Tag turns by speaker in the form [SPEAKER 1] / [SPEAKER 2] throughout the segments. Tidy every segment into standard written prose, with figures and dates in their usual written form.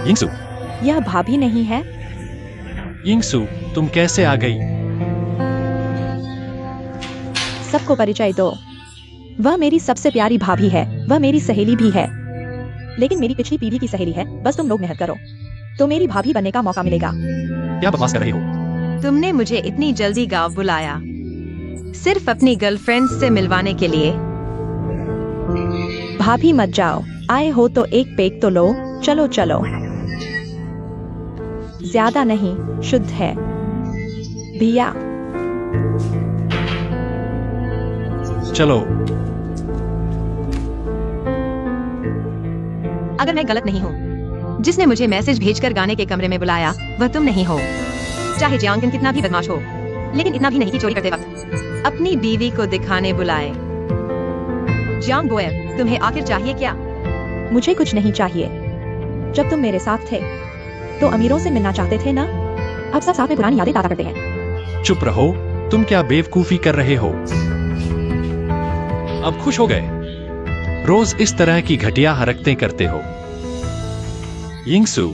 [SPEAKER 1] यिंगसू,
[SPEAKER 2] यह भाभी नहीं है।
[SPEAKER 1] यिंगसू, तुम कैसे आ गई?
[SPEAKER 2] सबको परिचय दो। वह मेरी सबसे प्यारी भाभी है। वह मेरी सहेली भी है, लेकिन मेरी पिछली पीढ़ी की सहेली है। बस तुम लोग मेहनत करो तो मेरी भाभी बनने का मौका मिलेगा।
[SPEAKER 1] क्या बकवास कर रहे हो?
[SPEAKER 3] तुमने मुझे इतनी जल्दी गाँव बुलाया सिर्फ अपनी गर्लफ्रेंड से मिलवाने के लिए?
[SPEAKER 2] भाभी मत जाओ, आए हो तो एक पेग तो लो। चलो चलो, ज्यादा नहीं, शुद्ध है। भैया
[SPEAKER 1] चलो।
[SPEAKER 3] अगर मैं गलत नहीं हूँ, जिसने मुझे मैसेज भेजकर गाने के कमरे में बुलाया वह तुम नहीं हो। चाहे जियांगन कितना भी बदमाश हो, लेकिन इतना भी नहीं कि चोरी करते वक्त अपनी बीवी को दिखाने बुलाए। जियांग बोयर, तुम्हें आखिर चाहिए क्या?
[SPEAKER 2] मुझे कुछ नहीं चाहिए। जब तुम मेरे साथ थे तो अमीरों से मिलना चाहते थे ना? अब सब साथ में पुरानी यादें ताज़ा करते हैं।
[SPEAKER 1] चुप रहो, तुम क्या बेवकूफी कर रहे हो? अब खुश हो गए? रोज इस तरह की घटिया हरकतें करते हो। यिंगसू,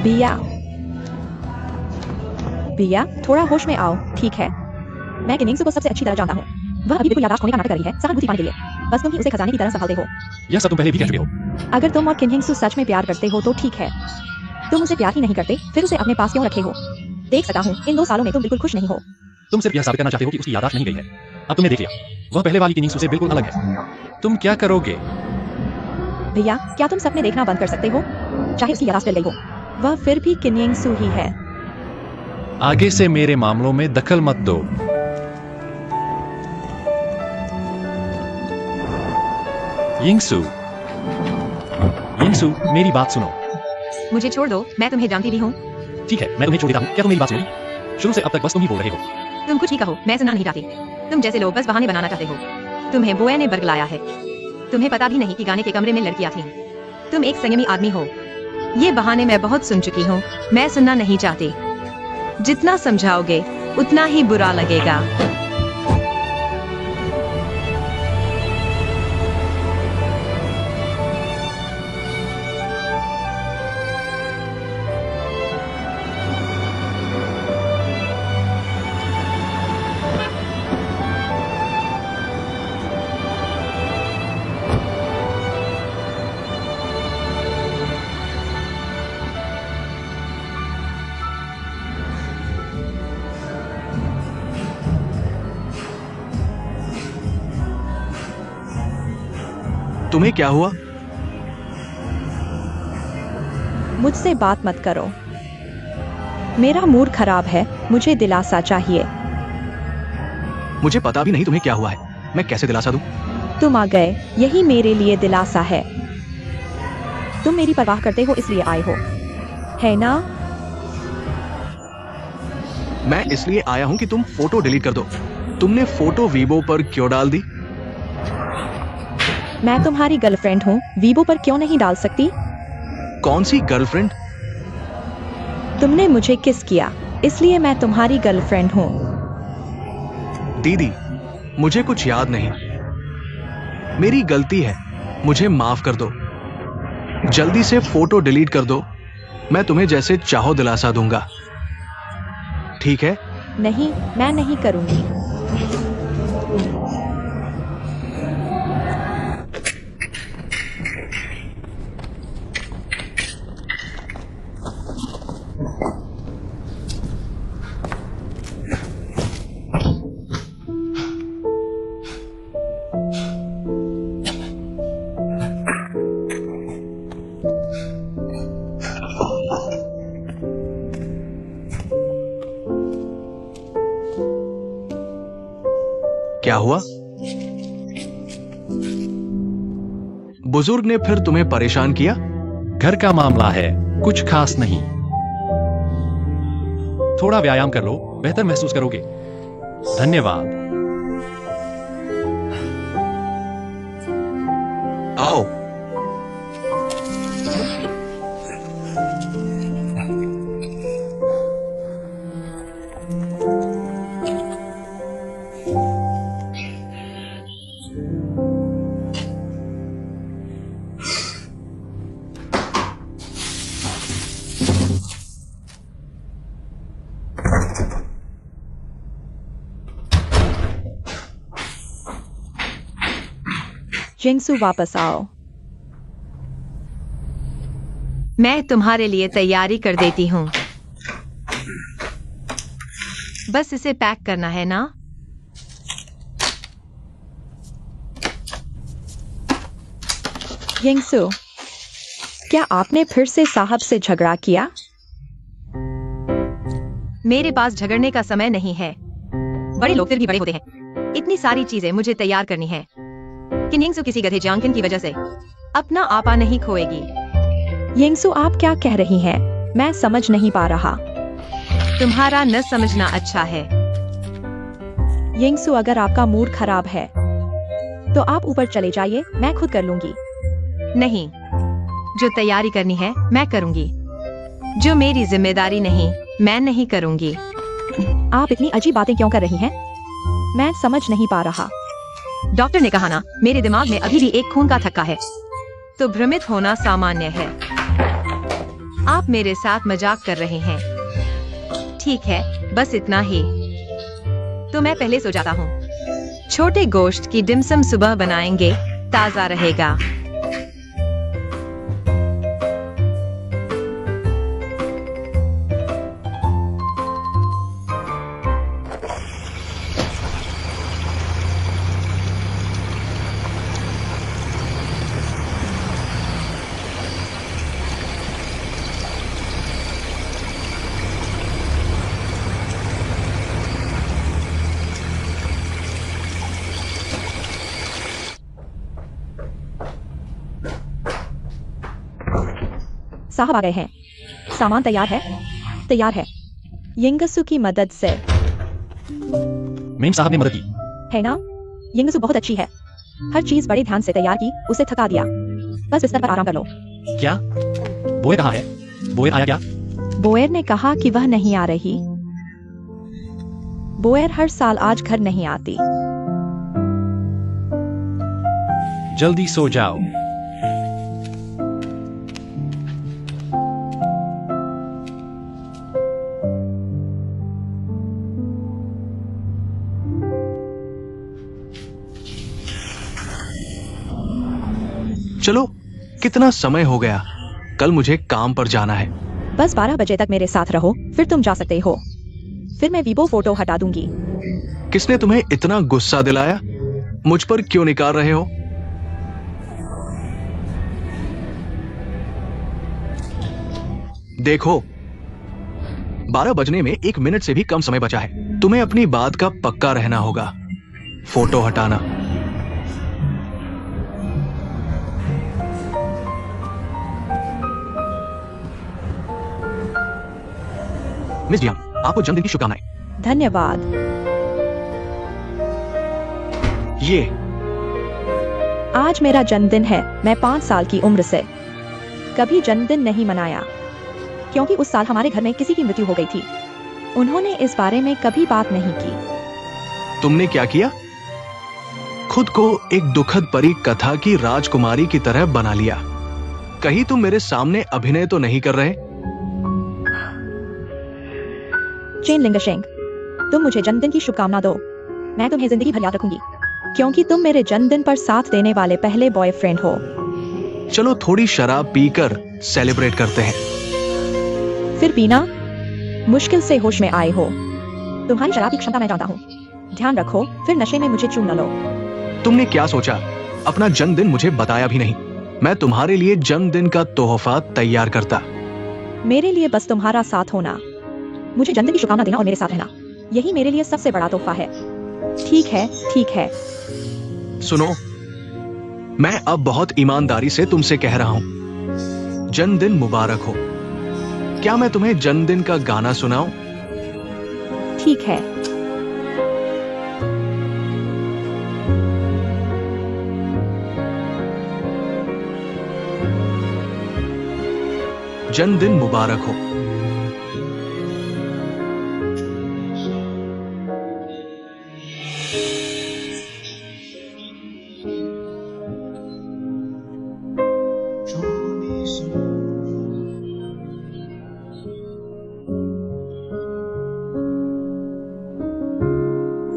[SPEAKER 2] भैया भैया थोड़ा होश में आओ, ठीक है? मैं किनिंग्सू को सबसे अच्छी तरह जानता हूँ। वह अभी बिल्कुल याददाश्त खोने का नाटक कर रही है सहानुभूति पाने के लिए। बस तुम ही उसे खजाने की तरह संभालते हो।
[SPEAKER 1] यह सब तुम पहले भी कह चुके हो।
[SPEAKER 2] अगर तुम और किनिंग्सू सच में प्यार करते हो तो ठीक है। तुम उसे प्यार ही नहीं करते, फिर उसे अपने पास क्यों रखे हो? देख सकता हूँ इन 2 सालों में तुम बिल्कुल खुश नहीं हो।
[SPEAKER 1] तुम सिर्फ यह साबित करना चाहते हो कि उसकी याददाश्त नहीं गई है। अब तुमने देख लिया, वह पहले वाली यिंगसू से बिल्कुल अलग है। तुम क्या करोगे?
[SPEAKER 2] भैया क्या तुम सपने देखना बंद कर सकते हो? चाहे उसकी याददाश्त चल गई हो, वह फिर भी किनिंग्सू ही है।
[SPEAKER 1] आगे से मेरे मामलों में दखल मत दो। यिंगसू, यिंगसू, मेरी बात सुनो।
[SPEAKER 3] मुझे छोड़ दो, मैं तुम्हें जानती भी हूँ।
[SPEAKER 1] ठीक है, मैं तुम्हें छोड़ देता हूँ। क्या तुम मेरी बात सुनोगी? शुरू से अब तक बस तुम ही बोल रहे हो।
[SPEAKER 3] तुम कुछ ही कहो, मैं सुनना नहीं चाहती। तुम जैसे लोग बस बहाने बनाना चाहते हो। तुम्हें बोया ने बरगलाया है। तुम्हें पता भी नहीं कि गाने के कमरे में लड़कियां थीं। तुम एक संयमी आदमी हो। ये बहाने मैं बहुत सुन चुकी हूँ, मैं सुनना नहीं चाहती। जितना समझाओगे उतना ही बुरा लगेगा।
[SPEAKER 4] तुम्हें क्या हुआ?
[SPEAKER 2] मुझसे बात मत करो। मेरा मूड खराब है, मुझे दिलासा चाहिए।
[SPEAKER 4] मुझे पता भी नहीं तुम्हें क्या हुआ है। मैं कैसे दिलासा दूं?
[SPEAKER 2] तुम आ गए, यही मेरे लिए दिलासा है। तुम मेरी परवाह करते हो इसलिए आए हो, है ना?
[SPEAKER 4] मैं इसलिए आया हूं कि तुम फोटो डिलीट कर दो। तुमने फोटो वीबो पर क्यों डाल दी?
[SPEAKER 2] मैं तुम्हारी गर्लफ्रेंड हूँ, वीबो पर क्यों नहीं डाल सकती?
[SPEAKER 4] कौन सी गर्लफ्रेंड?
[SPEAKER 2] तुमने मुझे किस किया, इसलिए मैं तुम्हारी गर्लफ्रेंड हूँ।
[SPEAKER 4] दीदी, मुझे कुछ याद नहीं। मेरी गलती है, मुझे माफ कर दो। जल्दी से फोटो डिलीट कर दो। मैं तुम्हें जैसे चाहो दिलासा दूंगा, ठीक है?
[SPEAKER 2] नहीं, मैं नहीं करूंगी।
[SPEAKER 4] क्या हुआ? बुजुर्ग ने फिर तुम्हें परेशान किया?
[SPEAKER 1] घर का मामला है, कुछ खास नहीं। थोड़ा व्यायाम कर लो, बेहतर महसूस करोगे। धन्यवाद।
[SPEAKER 4] आओ।
[SPEAKER 2] जिंगसू वापस आओ।
[SPEAKER 3] मैं तुम्हारे लिए तैयारी कर देती हूँ। बस इसे पैक करना है ना?
[SPEAKER 2] जिंगसू, क्या आपने फिर से साहब से झगड़ा किया?
[SPEAKER 3] मेरे पास झगड़ने का समय नहीं है। बड़े लोग फिर भी बड़े होते हैं। इतनी सारी चीजें मुझे तैयार करनी है। किन्हिंगसू किसी गधे जांगकिन की वजह से अपना आपा नहीं खोएगी।
[SPEAKER 2] जिंगसू, आप क्या कह रही हैं? मैं समझ नहीं पा रहा।
[SPEAKER 3] तुम्हारा न समझना अच्छा है।
[SPEAKER 2] जिंगसू, अगर आपका मूड खराब है तो आप ऊपर चले जाइए, मैं खुद कर लूंगी।
[SPEAKER 3] नहीं, जो तैयारी करनी है मैं करूंगी। जो मेरी जिम्मेदारी नहीं, मैं नहीं करूंगी।
[SPEAKER 2] आप इतनी अजीब बातें क्यों कर रही हैं? मैं समझ नहीं पा रहा।
[SPEAKER 3] डॉक्टर ने कहा ना, मेरे दिमाग में अभी भी एक खून का थक्का है, तो भ्रमित होना सामान्य है। आप मेरे साथ मजाक कर रहे हैं। ठीक है, बस इतना ही। तो मैं पहले सो जाता हूँ। छोटे गोश्त की डिमसम सुबह बनाएंगे, ताजा रहेगा।
[SPEAKER 2] साहब आ गए हैं। सामान तैयार है? तैयार है। जिंगसू की मदद से
[SPEAKER 1] मेम साहब ने मदद की।
[SPEAKER 2] है ना? जिंगसू बहुत अच्छी है। हर चीज बड़े ध्यान से तैयार की, उसे थका दिया। बस बिस्तर पर आराम कर लो।
[SPEAKER 1] क्या? बोयर कहाँ है? बोयर आया क्या?
[SPEAKER 2] बोयर ने कहा कि वह नहीं आ रही। बोयर हर साल आज घर नहीं आती।
[SPEAKER 1] जल्दी सो जाओ।
[SPEAKER 4] चलो, कितना समय हो गया। कल मुझे काम पर जाना है।
[SPEAKER 2] बस 12 बजे तक मेरे साथ रहो, फिर तुम जा सकते हो। फिर मैं वीवो फोटो हटा दूंगी।
[SPEAKER 4] किसने तुम्हें इतना गुस्सा दिलाया? मुझ पर क्यों निकाल रहे हो? देखो, 12 बजने में 1 मिनट से भी कम समय बचा है। तुम्हें अपनी बात का पक्का रहना होगा। फोटो हटाना। मिस जियांग, आपको जन्मदिन की शुभकामनाएं।
[SPEAKER 2] धन्यवाद।
[SPEAKER 4] ये
[SPEAKER 2] आज मेरा जन्मदिन है। मैं 5 साल की उम्र से कभी जन्मदिन नहीं मनाया, क्योंकि उस साल हमारे घर में किसी की मृत्यु हो गई थी। उन्होंने इस बारे में कभी बात नहीं की।
[SPEAKER 4] तुमने क्या किया? खुद को एक दुखद परी कथा की राजकुमारी की तरह बना लिया। कहीं तुम मेरे सामने अभिनय तो नहीं कर रहे?
[SPEAKER 2] चेन लिंगशेंग, तुम मुझे जन्मदिन की शुभकामना दो। मैं तुम्हें जिंदगी भर याद रखूंगी, क्योंकि तुम मेरे जन्मदिन पर साथ देने वाले पहले बॉयफ्रेंड हो।
[SPEAKER 4] चलो थोड़ी शराब पीकर सेलिब्रेट करते हैं।
[SPEAKER 2] फिर पीना? मुश्किल से होश में आए हो। तुम्हारी शराब की क्षमता मैं जानता हूँ। ध्यान रखो, फिर नशे में मुझे चूम न लो।
[SPEAKER 4] तुमने क्या सोचा? अपना जन्मदिन मुझे बताया भी नहीं। मैं तुम्हारे लिए जन्मदिन का तोहफा तैयार करता।
[SPEAKER 2] मेरे लिए बस तुम्हारा साथ होना। मुझे जन्मदिन की शुभकामना देना और मेरे साथ रहना, यही मेरे लिए सबसे बड़ा तोहफा है। ठीक है, ठीक है।
[SPEAKER 4] सुनो, मैं अब बहुत ईमानदारी से तुमसे कह रहा हूं, जन्मदिन मुबारक हो। क्या मैं तुम्हें जन्मदिन का गाना सुनाऊं?
[SPEAKER 2] ठीक है।
[SPEAKER 4] जन्मदिन मुबारक हो।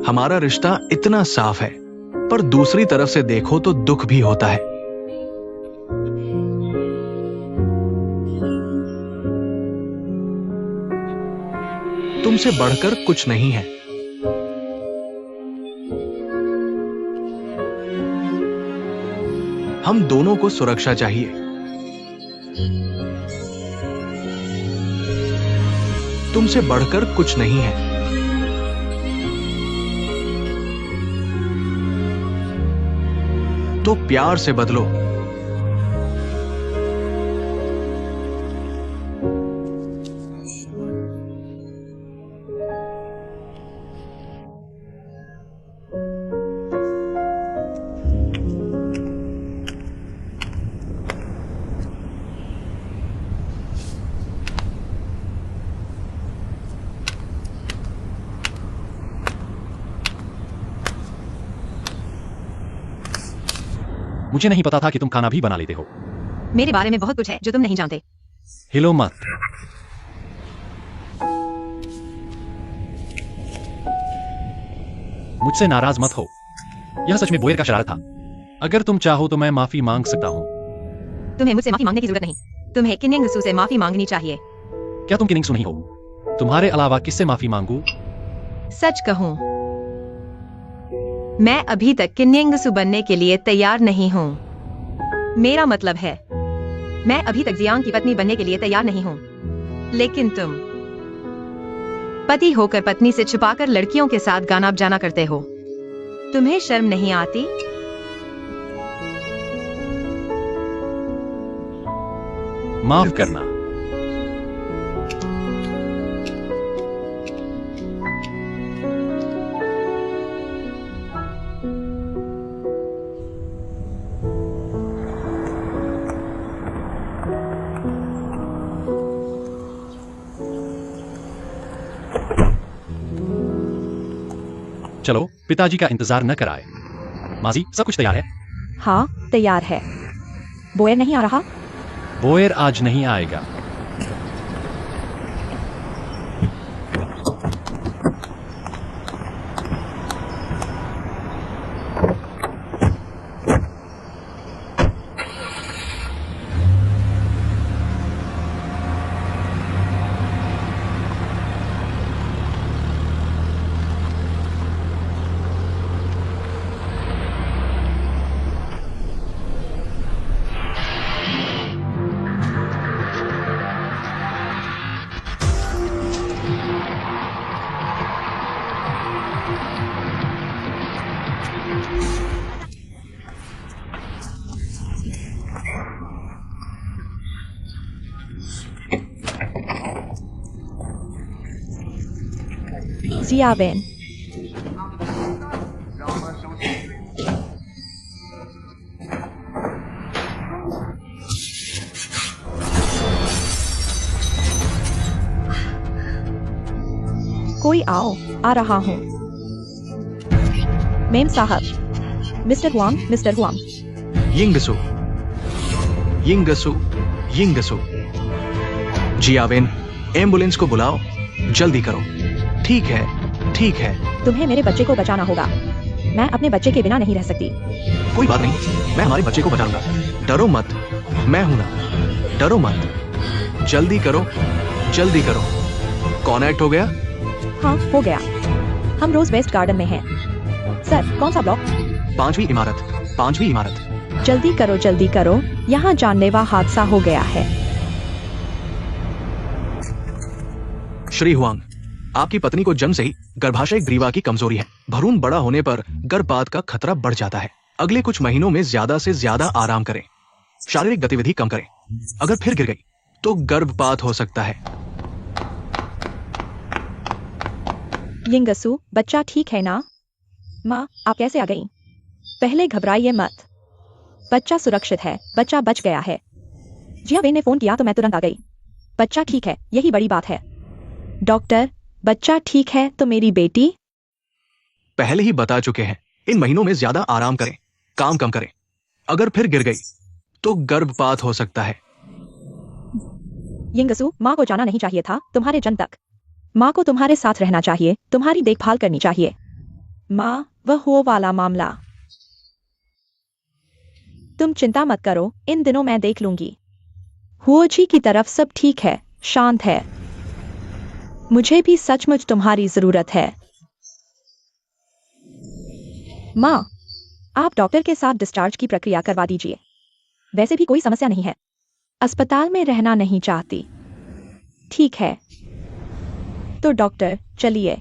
[SPEAKER 4] हमारा रिश्ता इतना साफ है पर दूसरी तरफ से देखो तो दुख भी होता है। तुमसे बढ़कर कुछ नहीं है। हम दोनों को सुरक्षा चाहिए। तुमसे बढ़कर कुछ नहीं है। तो प्यार से बदलो।
[SPEAKER 1] मुझे नहीं पता था कि तुम खाना भी बना लेते हो।
[SPEAKER 3] मेरे बारे में बहुत कुछ है जो तुम नहीं जानते।
[SPEAKER 1] हिलो मत। मुझसे नाराज मत हो। यह सच में बोयर का शरारत था। अगर तुम चाहो तो मैं माफी मांग सकता हूँ।
[SPEAKER 3] तुम्हें मुझसे माफी मांगने की जरूरत नहीं। तुम्हें किन्निंगसू से माफी मांगनी चाहिए।
[SPEAKER 1] क्या तुम किनिंगसू नहीं हो? तुम्हारे अलावा किससे माफी मांगू?
[SPEAKER 3] सच कहूं, मैं अभी तक किन्निंगसू बनने के लिए तैयार नहीं हूं। मेरा मतलब है, मैं अभी तक जियांग की पत्नी बनने के लिए तैयार नहीं हूं। लेकिन तुम पति होकर पत्नी से छुपाकर लड़कियों के साथ गाना बजाना करते हो। तुम्हें शर्म नहीं आती?
[SPEAKER 1] माफ करना। चलो पिताजी का इंतजार न कराए। माजी, सब कुछ तैयार है?
[SPEAKER 2] हाँ, तैयार है। बोयर नहीं आ रहा?
[SPEAKER 1] बोयर आज नहीं आएगा।
[SPEAKER 2] जियाबेन, कोई आओ, आ रहा हूँ। मेम साहब, mister Huang, mister Huang.
[SPEAKER 4] Yingsu, Yingsu, Yingsu. जियाबेन, एम्बुलेंस को बुलाओ, जल्दी करो। ठीक है, ठीक है।
[SPEAKER 2] तुम्हें मेरे बच्चे को बचाना होगा। मैं अपने बच्चे के बिना नहीं रह सकती।
[SPEAKER 4] कोई बात नहीं, मैं हमारे बच्चे को बचाऊंगा। डरो मत, मैं हूं ना। डरो मत। जल्दी करो, जल्दी करो। कॉनेक्ट हो गया?
[SPEAKER 2] हाँ, हो गया। हम रोज वेस्ट गार्डन में हैं। सर, कौन सा ब्लॉक?
[SPEAKER 4] 5वीं इमारत, 5वीं इमारत।
[SPEAKER 2] जल्दी करो, जल्दी करो। यहाँ जानलेवा हादसा हो गया है।
[SPEAKER 4] श्री हुआंग, आपकी पत्नी को जन्म से ही गर्भाशय ग्रीवा की कमजोरी है। भ्रूण बड़ा होने पर गर्भपात का खतरा बढ़ जाता है। अगले कुछ महीनों में ज्यादा से ज्यादा आराम करें, शारीरिक गतिविधि कम करें। अगर फिर गिर गई तो गर्भपात हो सकता है।
[SPEAKER 2] यिंगसू, बच्चा ठीक है ना? माँ, आप कैसे आ गई? पहले घबराइए मत। बच्चा सुरक्षित है, बच्चा बच गया है। जियाबेन ने फोन किया तो मैं तुरंत आ गई। बच्चा ठीक है, यही बड़ी बात है। डॉक्टर, बच्चा ठीक है तो मेरी बेटी?
[SPEAKER 4] पहले ही बता चुके हैं, इन महीनों में ज्यादा आराम करें, काम कम करें। अगर फिर गिर गई तो गर्भपात हो सकता है।
[SPEAKER 2] यिंगसू, माँ को जाना नहीं चाहिए था तुम्हारे जन्म तक। माँ को तुम्हारे साथ रहना चाहिए, तुम्हारी देखभाल करनी चाहिए। माँ, वह वो वाला मामला। तुम चिंता मत करो, इन दिनों मैं देख लूंगी। हुओ जी की तरफ सब ठीक है, शांत है। मुझे भी सचमुच तुम्हारी जरूरत है। माँ, आप डॉक्टर के साथ डिस्चार्ज की प्रक्रिया करवा दीजिए। वैसे भी कोई समस्या नहीं है। अस्पताल में रहना नहीं चाहती। ठीक है, तो डॉक्टर चलिए।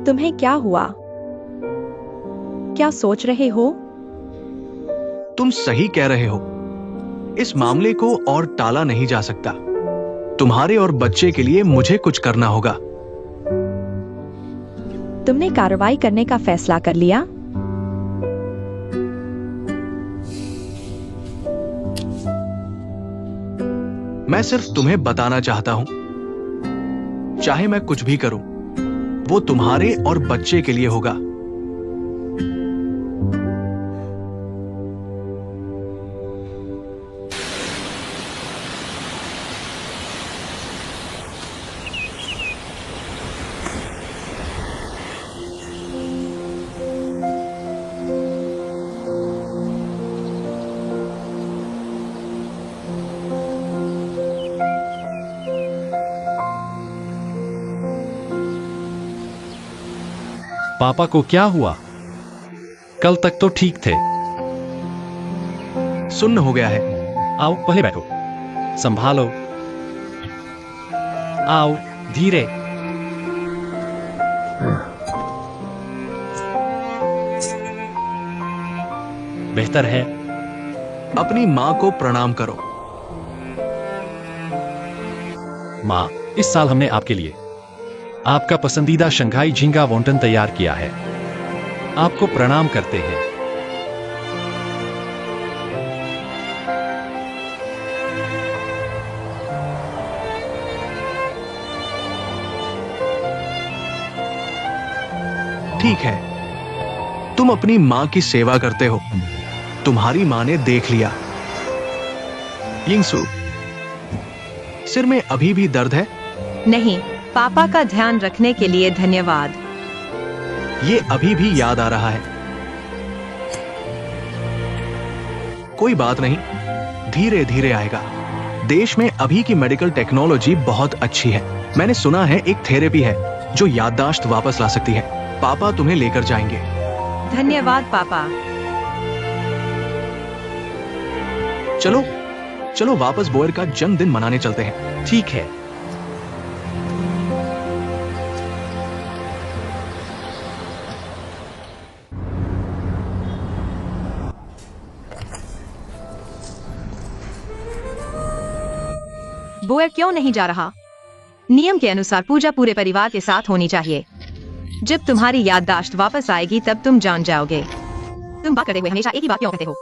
[SPEAKER 2] तुम्हें क्या हुआ? क्या सोच रहे हो?
[SPEAKER 4] तुम सही कह रहे हो। इस मामले को और टाला नहीं जा सकता। तुम्हारे और बच्चे के लिए मुझे कुछ करना होगा।
[SPEAKER 2] तुमने कार्रवाई करने का फैसला कर लिया?
[SPEAKER 4] मैं सिर्फ तुम्हें बताना चाहता हूं, चाहे मैं कुछ भी करूं, वो तुम्हारे और बच्चे के लिए होगा।
[SPEAKER 1] पापा को क्या हुआ? कल तक तो ठीक थे।
[SPEAKER 4] सुन्न हो गया है।
[SPEAKER 1] आओ पहले बैठो, संभालो। आओ धीरे। बेहतर है।
[SPEAKER 4] अपनी मां को प्रणाम करो।
[SPEAKER 1] माँ, इस साल हमने आपके लिए आपका पसंदीदा शंघाई झींगा वॉन्टन तैयार किया है। आपको प्रणाम करते हैं।
[SPEAKER 4] ठीक है, तुम अपनी मां की सेवा करते हो। तुम्हारी मां ने देख लिया। यिंगसू, सिर में अभी भी दर्द है?
[SPEAKER 3] नहीं, पापा का ध्यान रखने के लिए धन्यवाद।
[SPEAKER 4] ये अभी भी याद आ रहा है। कोई बात नहीं, धीरे धीरे आएगा। देश में अभी की मेडिकल टेक्नोलॉजी बहुत अच्छी है। मैंने सुना है एक थेरेपी है जो याददाश्त वापस ला सकती है। पापा तुम्हें लेकर जाएंगे।
[SPEAKER 3] धन्यवाद पापा।
[SPEAKER 4] चलो चलो वापस बोयर का जन्मदिन मनाने चलते हैं।
[SPEAKER 1] ठीक है।
[SPEAKER 3] बोयर क्यों नहीं जा रहा? नियम के अनुसार पूजा पूरे परिवार के साथ होनी चाहिए। जब तुम्हारी याददाश्त वापस आएगी तब तुम जान जाओगे। तुम बात करते हुए हमेशा एक ही बात क्यों कहते हो?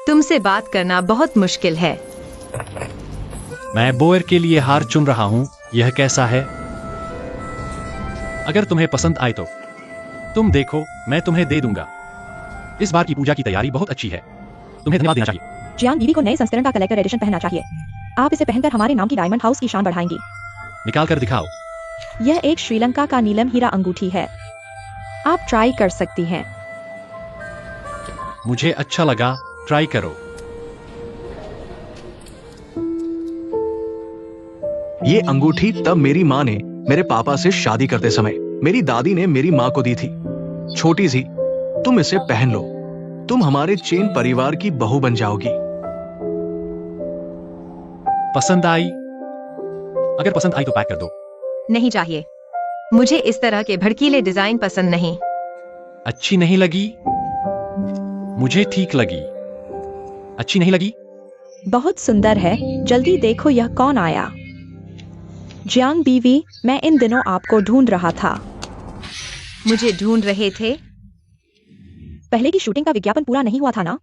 [SPEAKER 3] तुमसे बात करना बहुत मुश्किल है।
[SPEAKER 1] मैं बोयर के लिए हार चुन रहा हूं। यह कैसा है? अगर तुम्हें पसंद आए तो तुम देखो, मैं तुम्हें दे दूंगा। इस बार की पूजा की तैयारी बहुत अच्छी है। तुम्हें धन्यवाद देना चाहिए।
[SPEAKER 2] जियांग बीवी को नए संस्करण का कलेक्टर एडिशन पहनना चाहिए। आप इसे पहनकर हमारे नाम की डायमंड हाउस की शान बढ़ाएंगी।
[SPEAKER 1] निकाल कर दिखाओ।
[SPEAKER 2] यह एक श्रीलंका का नीलम हीरा अंगूठी है। आप ट्राई कर सकती हैं।
[SPEAKER 1] मुझे अच्छा लगा, ट्राई करो।
[SPEAKER 4] ये अंगूठी तब मेरी माँ ने मेरे पापा से शादी करते समय मेरी दादी ने मेरी माँ को दी थी। छोटी सी, तुम इसे पहन लो। तुम हमारे चेन परिवार की बहू बन जाओगी।
[SPEAKER 1] पसंद आई? अगर पसंद आई तो पैक कर दो।
[SPEAKER 3] नहीं चाहिए, मुझे इस तरह के भड़कीले डिजाइन पसंद नहीं।
[SPEAKER 1] अच्छी नहीं लगी? मुझे ठीक लगी। अच्छी नहीं लगी?
[SPEAKER 2] बहुत सुंदर है। जल्दी देखो यह कौन आया। जियांग बीवी, मैं इन दिनों आपको ढूंढ रहा था।
[SPEAKER 3] मुझे ढूंढ रहे थे?
[SPEAKER 2] पहले की शूटिंग का विज्ञापन पूरा नहीं हुआ था ना?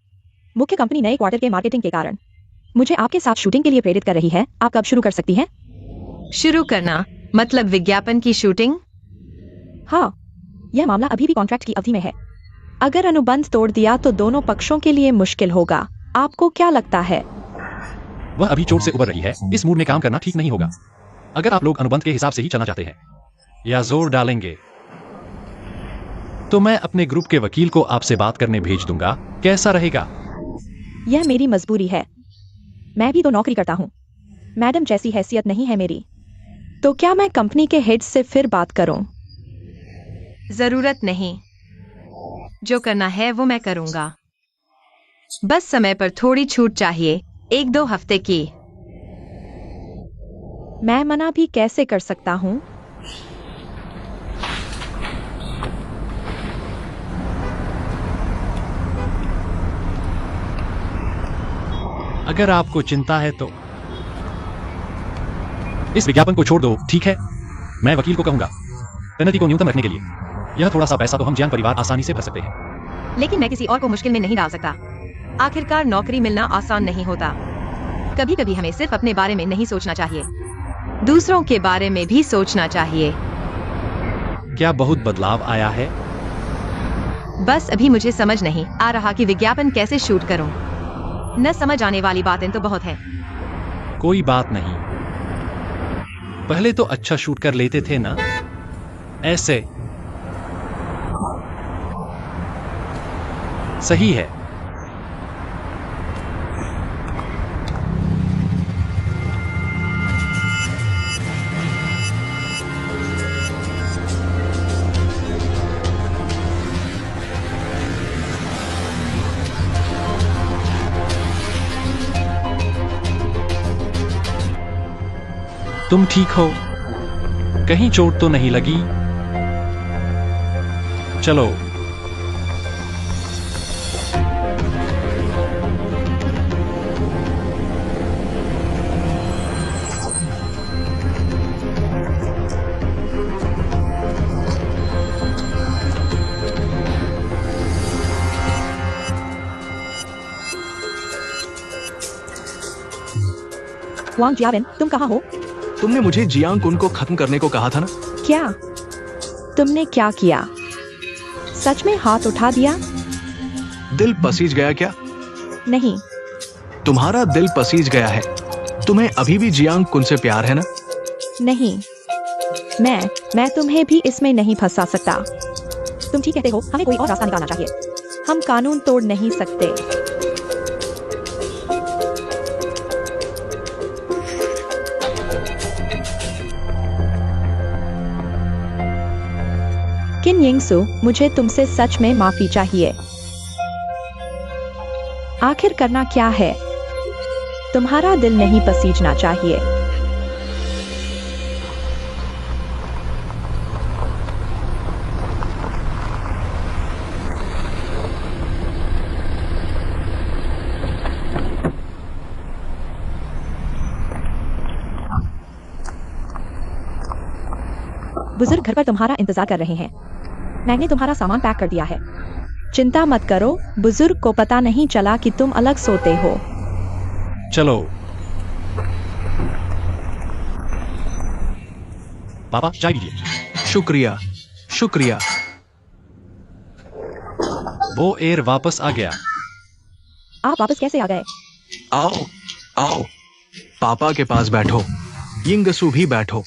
[SPEAKER 2] मुख्य कंपनी नए क्वार्टर के मार्केटिंग के कारण मुझे आपके साथ शूटिंग के लिए प्रेरित कर रही है। आप कब शुरू कर सकती हैं?
[SPEAKER 3] शुरू करना मतलब विज्ञापन की शूटिंग?
[SPEAKER 2] हाँ, यह मामला अभी भी कॉन्ट्रैक्ट की अवधि में है। अगर अनुबंध तोड़ दिया तो दोनों पक्षों के लिए मुश्किल होगा। आपको क्या लगता है?
[SPEAKER 1] वह अभी चोट से उबर रही है, इस मूड में काम करना ठीक नहीं होगा। अगर आप लोग अनुबंध के हिसाब से ही चलना चाहते हैं या जोर डालेंगे तो मैं अपने ग्रुप के वकील को आपसे बात करने भेज दूंगा। कैसा रहेगा?
[SPEAKER 2] यह मेरी मजबूरी है, मैं भी तो नौकरी करता हूँ। मैडम जैसी हैसियत नहीं है मेरी। तो क्या मैं कंपनी के हेड से फिर बात करूं?
[SPEAKER 3] जरूरत नहीं, जो करना है वो मैं करूंगा। बस समय पर थोड़ी छूट चाहिए, 1-2 हफ्ते की।
[SPEAKER 2] मैं मना भी कैसे कर सकता हूं?
[SPEAKER 1] अगर आपको चिंता है तो इस विज्ञापन को छोड़ दो, ठीक है? मैं वकील को कहूंगा पेनल्टी को न्यूनतम रखने के लिए। यह थोड़ा सा पैसा तो हम जियांग परिवार आसानी से भर सकते हैं।
[SPEAKER 3] लेकिन मैं किसी और को मुश्किल में नहीं डाल सकता। आखिरकार नौकरी मिलना आसान नहीं होता। कभी कभी हमें सिर्फ अपने बारे में नहीं सोचना चाहिए, दूसरों के बारे में भी सोचना चाहिए।
[SPEAKER 1] क्या बहुत बदलाव आया है?
[SPEAKER 3] बस अभी मुझे समझ नहीं आ रहा कि विज्ञापन कैसे शूट करूं। न समझ आने वाली बातें तो बहुत हैं।
[SPEAKER 1] कोई बात नहीं, पहले तो अच्छा शूट कर लेते थे ना, ऐसे। सही है। तुम ठीक हो? कहीं चोट तो नहीं लगी? चलो।
[SPEAKER 2] वांग जियाबिन, तुम कहाँ हो?
[SPEAKER 4] तुमने मुझे जियांग कुन को खत्म करने को कहा था ना?
[SPEAKER 2] क्या? तुमने क्या किया? सच में हाथ उठा दिया?
[SPEAKER 4] दिल पसीज गया क्या?
[SPEAKER 2] नहीं।
[SPEAKER 4] तुम्हारा दिल पसीज गया है। तुम्हें अभी भी जियांग कुन से प्यार है ना?
[SPEAKER 2] नहीं, मैं तुम्हें भी इसमें नहीं फंसा सकता। तुम ठीक कहते हो, हमें कोई और रास्ता निकालना चाहिए। हम कानून तोड़ नहीं सकते। किन यिंगसू, मुझे तुमसे सच में माफी चाहिए। आखिर करना क्या है? तुम्हारा दिल नहीं पसीजना चाहिए। बुजुर्ग घर पर तुम्हारा इंतजार कर रहे हैं। मैंने तुम्हारा सामान पैक कर दिया है। चिंता मत करो, बुजुर्ग को पता नहीं चला कि तुम अलग सोते हो।
[SPEAKER 1] चलो। पापा, चाय दीजिए।
[SPEAKER 4] शुक्रिया, शुक्रिया।
[SPEAKER 1] वो एयर वापस आ गया।
[SPEAKER 2] आप वापस कैसे आ गए?
[SPEAKER 4] आओ, आओ, पापा के पास बैठो। यिंगसू भी बैठो।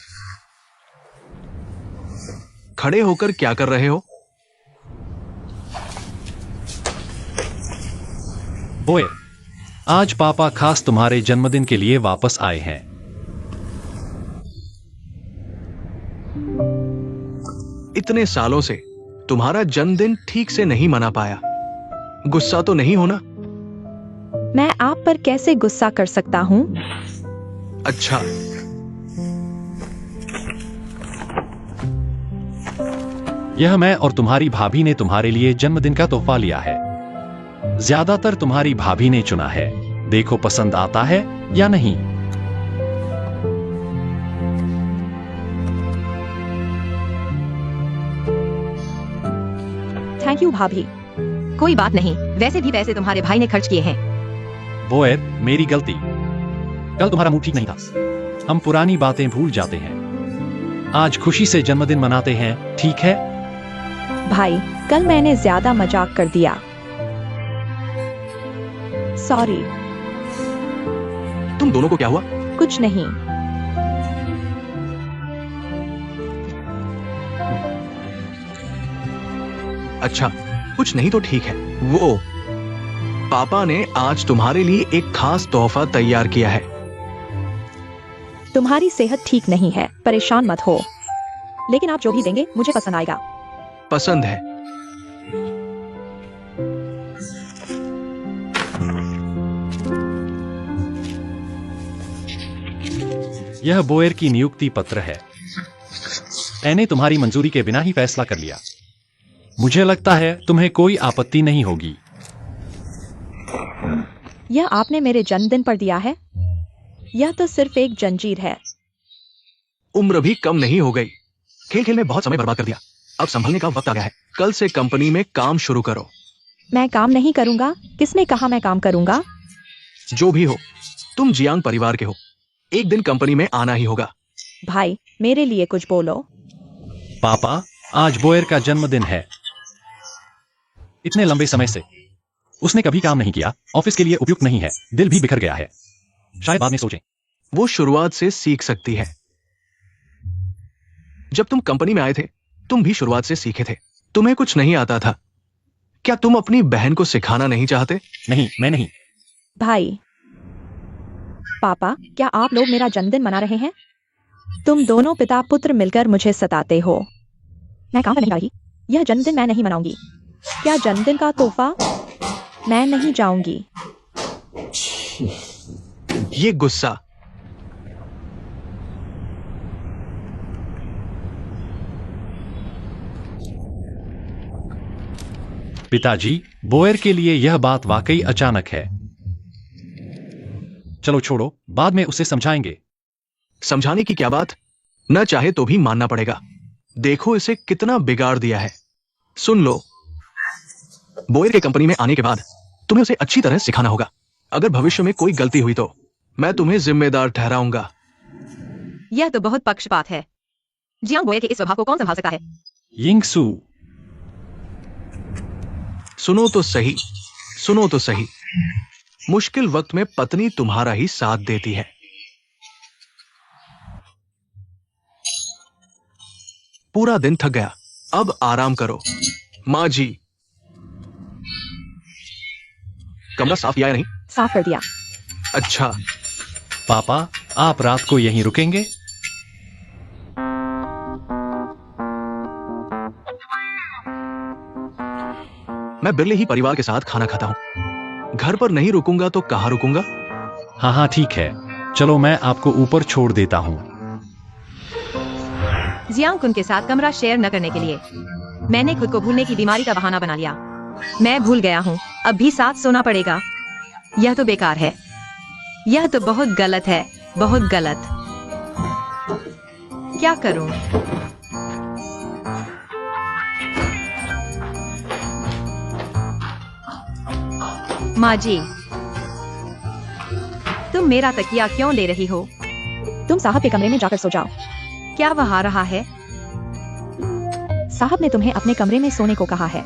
[SPEAKER 4] खड़े होकर क्या कर रहे हो?
[SPEAKER 1] बोए, आज पापा खास तुम्हारे जन्मदिन के लिए वापस आए हैं।
[SPEAKER 4] इतने सालों से तुम्हारा जन्मदिन ठीक से नहीं मना पाया। गुस्सा तो नहीं होना?
[SPEAKER 2] मैं आप पर कैसे गुस्सा कर सकता हूँ?
[SPEAKER 4] अच्छा,
[SPEAKER 1] यह मैं और तुम्हारी भाभी ने तुम्हारे लिए जन्मदिन का तोहफा लिया है। ज्यादातर तुम्हारी भाभी ने चुना है। देखो पसंद आता है या नहीं।
[SPEAKER 2] थैंक यू भाभी।
[SPEAKER 3] कोई बात नहीं, वैसे भी पैसे तुम्हारे भाई ने खर्च किए हैं।
[SPEAKER 1] बोएर, मेरी गलती। कल तुम्हारा मूड ठीक नहीं था। हम पुरानी बातें भूल जाते हैं। आज खुशी से जन्मदिन मनाते हैं, ठीक है?
[SPEAKER 2] भाई, कल मैंने ज्यादा मजाक कर दिया। सॉरी।
[SPEAKER 4] तुम दोनों को क्या हुआ?
[SPEAKER 2] कुछ नहीं।
[SPEAKER 4] अच्छा, कुछ नहीं तो ठीक है। वो पापा ने आज तुम्हारे लिए एक खास तोहफा तैयार किया है।
[SPEAKER 2] तुम्हारी सेहत ठीक नहीं है, परेशान मत हो, लेकिन आप जो भी देंगे मुझे पसंद आएगा।
[SPEAKER 4] पसंद है।
[SPEAKER 1] यह बोयर की नियुक्ति पत्र है। मैंने तुम्हारी मंजूरी के बिना ही फैसला कर लिया। मुझे लगता है तुम्हें कोई आपत्ति नहीं होगी।
[SPEAKER 2] यह आपने मेरे जन्मदिन पर दिया है? यह तो सिर्फ एक जंजीर है।
[SPEAKER 4] उम्र भी कम नहीं हो गई। खेल खेल में बहुत समय बर्बाद कर दिया। अब संभलने का वक्त आ गया है। कल से कंपनी में काम शुरू करो।
[SPEAKER 2] मैं काम नहीं करूंगा। किसने कहा मैं काम करूंगा?
[SPEAKER 4] जो भी हो, तुम जियांग परिवार के हो। एक दिन कंपनी में आना ही होगा।
[SPEAKER 2] भाई, मेरे लिए कुछ बोलो।
[SPEAKER 1] पापा, आज बोयर का जन्मदिन है। इतने लंबे समय से उसने कभी काम नहीं किया। ऑफिस के लिए उपयुक्त नहीं है। दिल भी बिखर गया है। शायद बाद में सोचें।
[SPEAKER 4] वो शुरुआत से सीख सकती है। जब तुम कंपनी में आए थे, तुम भी शुरुआत से सीखे थे। तुम्हें कुछ नहीं आता था। क्या तुम अपनी बहन को सिखाना नहीं चाहते?
[SPEAKER 1] नहीं, मैं नहीं।
[SPEAKER 2] भाई, पापा, क्या आप लोग मेरा जन्मदिन मना रहे हैं? तुम दोनों पिता पुत्र मिलकर मुझे सताते हो। मैं काम पर नहीं आई। यह जन्मदिन मैं नहीं मनाऊंगी। क्या जन्मदिन का तोहफा? मैं नहीं जाऊंगी।
[SPEAKER 4] ये गुस्सा।
[SPEAKER 1] पिताजी, बोयर के लिए यह बात वाकई अचानक है। चलो छोड़ो, बाद में उसे समझाएंगे।
[SPEAKER 4] समझाने की क्या बात? न चाहे तो भी मानना पड़ेगा। देखो इसे कितना बिगाड़ दिया है। सुन लो, बोयर के कंपनी में आने के बाद तुम्हें उसे अच्छी तरह सिखाना होगा। अगर भविष्य में कोई गलती हुई तो मैं तुम्हें जिम्मेदार ठहराऊंगा।
[SPEAKER 3] यह तो बहुत पक्षपात है। जियांग बोयर के इस स्वभाव को कौन संभाल सकता है?
[SPEAKER 1] यिंगसू,
[SPEAKER 4] सुनो तो सही, सुनो तो सही। मुश्किल वक्त में पत्नी तुम्हारा ही साथ देती है। पूरा दिन थक गया, अब आराम करो। माँ जी, कमरा साफ किया या नहीं?
[SPEAKER 2] साफ कर दिया।
[SPEAKER 4] अच्छा।
[SPEAKER 1] पापा, आप रात को यहीं रुकेंगे?
[SPEAKER 4] मैं बिरले ही परिवार के साथ खाना खाता हूं। घर पर नहीं रुकूंगा तो कहां रुकूंगा?
[SPEAKER 1] हाँ हाँ, ठीक है। चलो, मैं आपको ऊपर छोड़ देता हूँ।
[SPEAKER 3] जियांग कुन के साथ कमरा शेयर न करने के लिए मैंने खुद को भूलने की बीमारी का बहाना बना लिया। मैं भूल गया हूँ, अब भी साथ सोना पड़ेगा। यह तो बेकार है। यह तो बहुत गलत है, बहुत गलत। क्या करूं? माँ जी, तुम मेरा तकिया क्यों ले रही हो?
[SPEAKER 2] तुम साहब के कमरे में जाकर सो जाओ।
[SPEAKER 3] क्या वह आ रहा है?
[SPEAKER 2] साहब ने तुम्हें अपने कमरे में सोने को कहा है।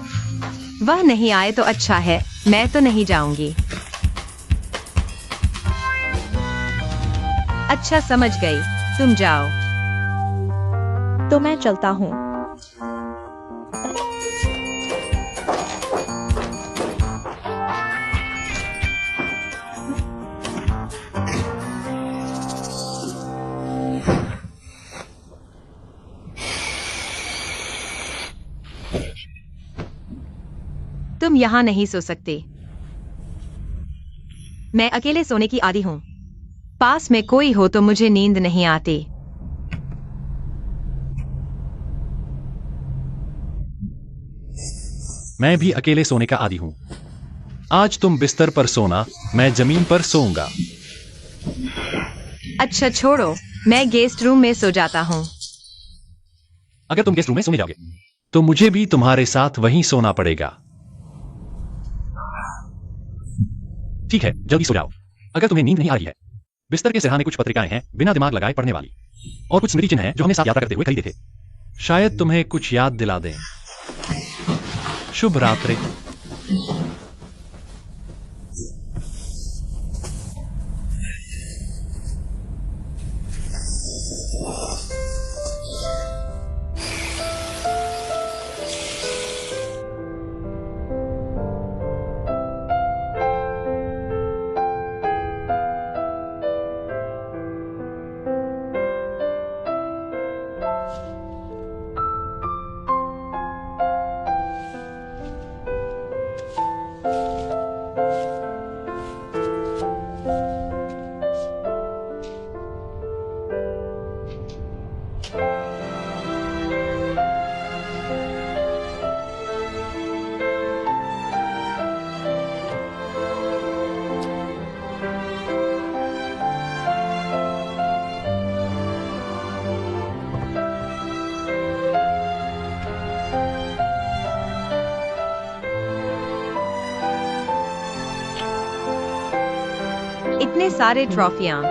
[SPEAKER 3] वह नहीं आए तो अच्छा है। मैं तो नहीं जाऊंगी। अच्छा, समझ गई। तुम जाओ।
[SPEAKER 2] तो मैं चलता हूँ।
[SPEAKER 3] तुम यहाँ नहीं सो सकते। मैं अकेले सोने की आदी हूँ। पास में कोई हो तो मुझे नींद नहीं आती।
[SPEAKER 1] मैं भी अकेले सोने का आदी हूँ। आज तुम बिस्तर पर सोना, मैं जमीन पर सोऊंगा।
[SPEAKER 3] अच्छा छोड़ो, मैं गेस्ट रूम में सो जाता हूँ।
[SPEAKER 1] अगर तुम गेस्ट रूम में सोने जाओगे तो मुझे भी तुम्हारे साथ वहीं सोना पड़ेगा। ठीक है, जल्दी सो जाओ। अगर तुम्हें नींद नहीं आ रही है, बिस्तर के सिरहाने कुछ पत्रिकाएं हैं बिना दिमाग लगाए पढ़ने वाली, और कुछ स्मृति चिन्ह हैं जो हमने साथ यात्रा करते हुए खरीदे थे। शायद तुम्हें कुछ याद दिला दें। शुभ रात्रि।
[SPEAKER 3] इतने सारे ट्रॉफियां।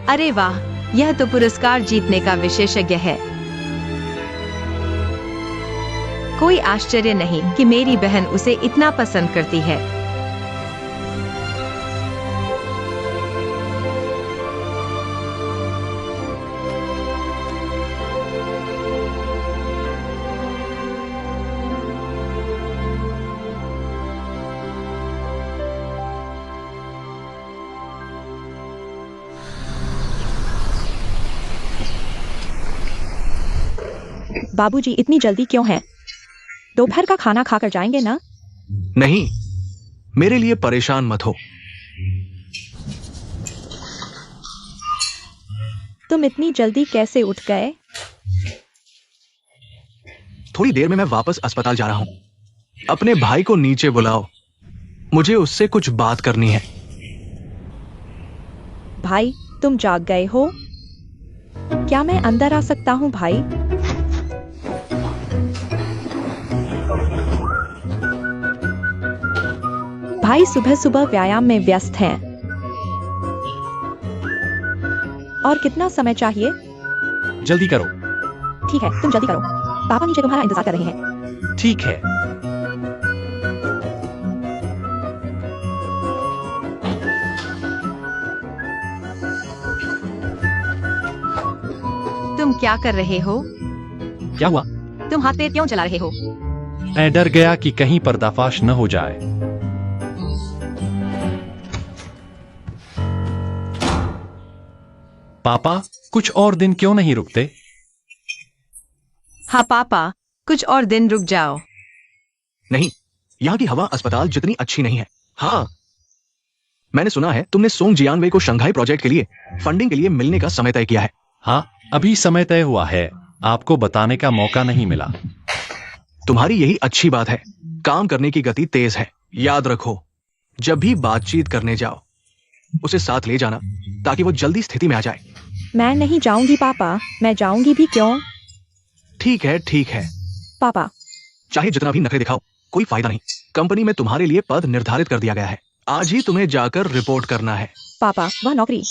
[SPEAKER 3] अरे वाह, यह तो पुरस्कार जीतने का विशेषज्ञ है। कोई आश्चर्य नहीं कि मेरी बहन उसे इतना पसंद करती है।
[SPEAKER 2] बाबूजी इतनी जल्दी क्यों है? दोपहर का खाना खाकर जाएंगे ना?
[SPEAKER 4] नहीं, मेरे लिए परेशान मत हो।
[SPEAKER 2] तुम इतनी जल्दी कैसे उठ गए?
[SPEAKER 4] थोड़ी देर में मैं वापस अस्पताल जा रहा हूं। अपने भाई को नीचे बुलाओ, मुझे उससे कुछ बात करनी है।
[SPEAKER 2] भाई, तुम जाग गए हो? क्या मैं अंदर आ सकता हूँ भाई? भाई सुबह सुबह व्यायाम में व्यस्त हैं। और कितना समय चाहिए?
[SPEAKER 1] जल्दी करो।
[SPEAKER 2] ठीक है, तुम जल्दी करो। पापा नीचे तुम्हारा इंतजार कर रहे हैं।
[SPEAKER 1] ठीक है।
[SPEAKER 3] तुम क्या कर रहे हो?
[SPEAKER 1] क्या हुआ?
[SPEAKER 3] तुम हाथ पैर क्यों चला रहे हो?
[SPEAKER 1] मैं डर गया कि कहीं पर्दाफाश न हो जाए। पापा, कुछ और दिन क्यों नहीं रुकते?
[SPEAKER 3] हाँ पापा, कुछ और दिन रुक जाओ।
[SPEAKER 4] नहीं, यहाँ की हवा अस्पताल जितनी अच्छी नहीं है। हाँ, मैंने सुना है तुमने सोंग जियानवे को शंघाई प्रोजेक्ट के लिए फंडिंग के लिए मिलने का समय तय किया है।
[SPEAKER 1] हाँ, अभी समय तय हुआ है। आपको बताने का मौका नहीं मिला।
[SPEAKER 4] तुम्हारी यही अच्छी बात है, काम करने की गति तेज है। याद रखो, जब भी बातचीत करने जाओ उसे साथ ले जाना ताकि वो जल्दी स्थिति में आ जाए।
[SPEAKER 2] मैं नहीं जाऊंगी पापा। मैं जाऊंगी भी क्यों?
[SPEAKER 4] ठीक है, ठीक है।
[SPEAKER 2] पापा,
[SPEAKER 4] चाहे जितना भी नखरे दिखाओ, कोई फायदा नहीं। कंपनी में तुम्हारे लिए पद निर्धारित कर दिया गया है। आज ही तुम्हें जाकर रिपोर्ट करना है।
[SPEAKER 2] पापा, वह नौकरी।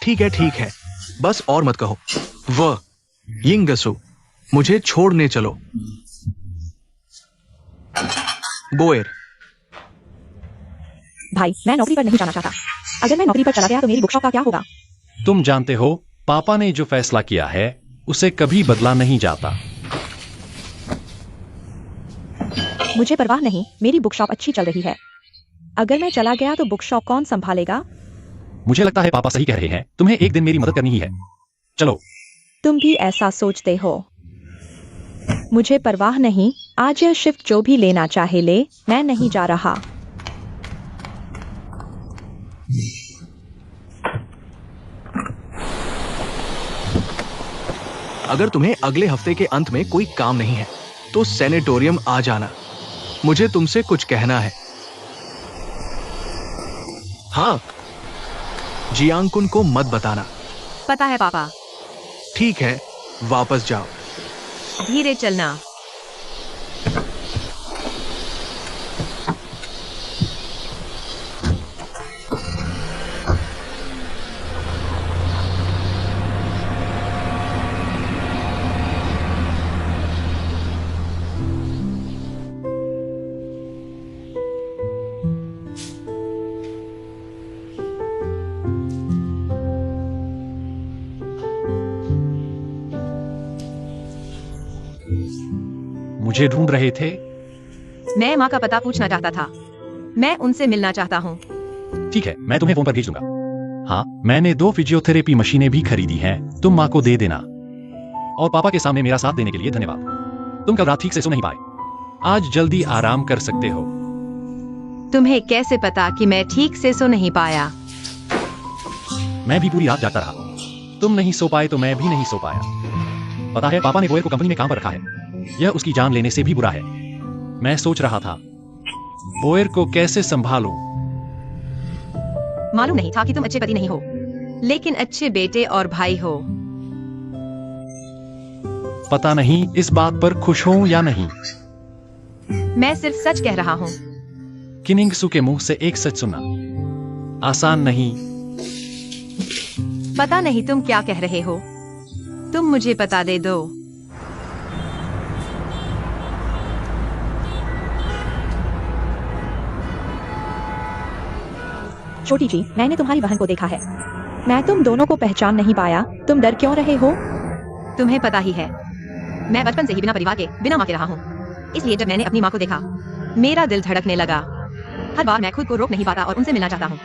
[SPEAKER 4] ठीक है, ठीक है, बस और मत कहो। वह यिंगसु, मुझे छोड़ने चलो। बोएर,
[SPEAKER 2] भाई, मैं नौकरी पर नहीं जाना चाहता। अगर मैं नौकरी पर चला गया तो मेरी बुकशॉप का क्या होगा?
[SPEAKER 1] तुम जानते हो, पापा ने जो फैसला किया है उसे कभी बदला नहीं जाता।
[SPEAKER 2] मुझे परवाह नहीं, मेरी बुकशॉप अच्छी चल रही है। अगर मैं चला गया तो बुकशॉप कौन संभालेगा?
[SPEAKER 1] मुझे लगता है पापा सही कह रहे हैं। तुम्हें एक दिन मेरी मदद करनी ही है। चलो।
[SPEAKER 2] तुम भी ऐसा सोचते हो? मुझे परवाह नहीं, आज यह शिफ्ट जो भी लेना चाहे ले, मैं नहीं जा रहा।
[SPEAKER 4] अगर तुम्हें अगले हफ्ते के अंत में कोई काम नहीं है तो सैनिटोरियम आ जाना। मुझे तुमसे कुछ कहना है। हाँ, जियांग-कुन को मत बताना।
[SPEAKER 3] पता है पापा।
[SPEAKER 4] ठीक है, वापस जाओ।
[SPEAKER 3] धीरे चलना।
[SPEAKER 1] मुझे ढूंढ रहे थे?
[SPEAKER 3] मैं माँ का पता पूछना चाहता था। मैं उनसे मिलना चाहता हूँ।
[SPEAKER 1] ठीक है, मैं तुम्हें फोन पर भेज दूंगा। हाँ, मैंने 2 फिजियोथेरेपी मशीनें भी खरीदी हैं, तुम माँ को दे देना। और पापा के सामने मेरा साथ देने के लिए धन्यवाद। तुम कल रात ठीक से सो नहीं पाए, आज जल्दी आराम कर सकते हो।
[SPEAKER 3] तुम्हें कैसे पता कि मैं ठीक से सो नहीं पाया?
[SPEAKER 1] मैं भी पूरी रात जागता रहा। तुम नहीं सो पाए तो मैं भी नहीं सो पाया। पता है, पापा ने बोयर को कंपनी में काम पर रखा है। यह उसकी जान लेने से भी बुरा है। मैं सोच रहा था बोयर को कैसे संभालूं।
[SPEAKER 3] मालूम नहीं था कि तुम अच्छे पति नहीं हो, लेकिन अच्छे बेटे और भाई हो।
[SPEAKER 1] पता नहीं इस बात पर खुश हो या नहीं।
[SPEAKER 3] मैं सिर्फ सच कह रहा हूँ।
[SPEAKER 1] किनिंगसू के मुंह से एक सच सुनना आसान नहीं।
[SPEAKER 3] पता नहीं तुम क्या कह रहे हो। तुम मुझे पता दे दो।
[SPEAKER 2] छोटी जी, मैंने तुम्हारी बहन को देखा है। मैं तुम दोनों को पहचान नहीं पाया। तुम डर क्यों रहे हो?
[SPEAKER 3] तुम्हें पता ही है, मैं बचपन से ही बिना परिवार के, बिना माँ के रहा हूँ। इसलिए जब मैंने अपनी माँ को देखा, मेरा दिल धड़कने लगा। हर बार मैं खुद को रोक नहीं पाता और उनसे मिलना चाहता हूँ।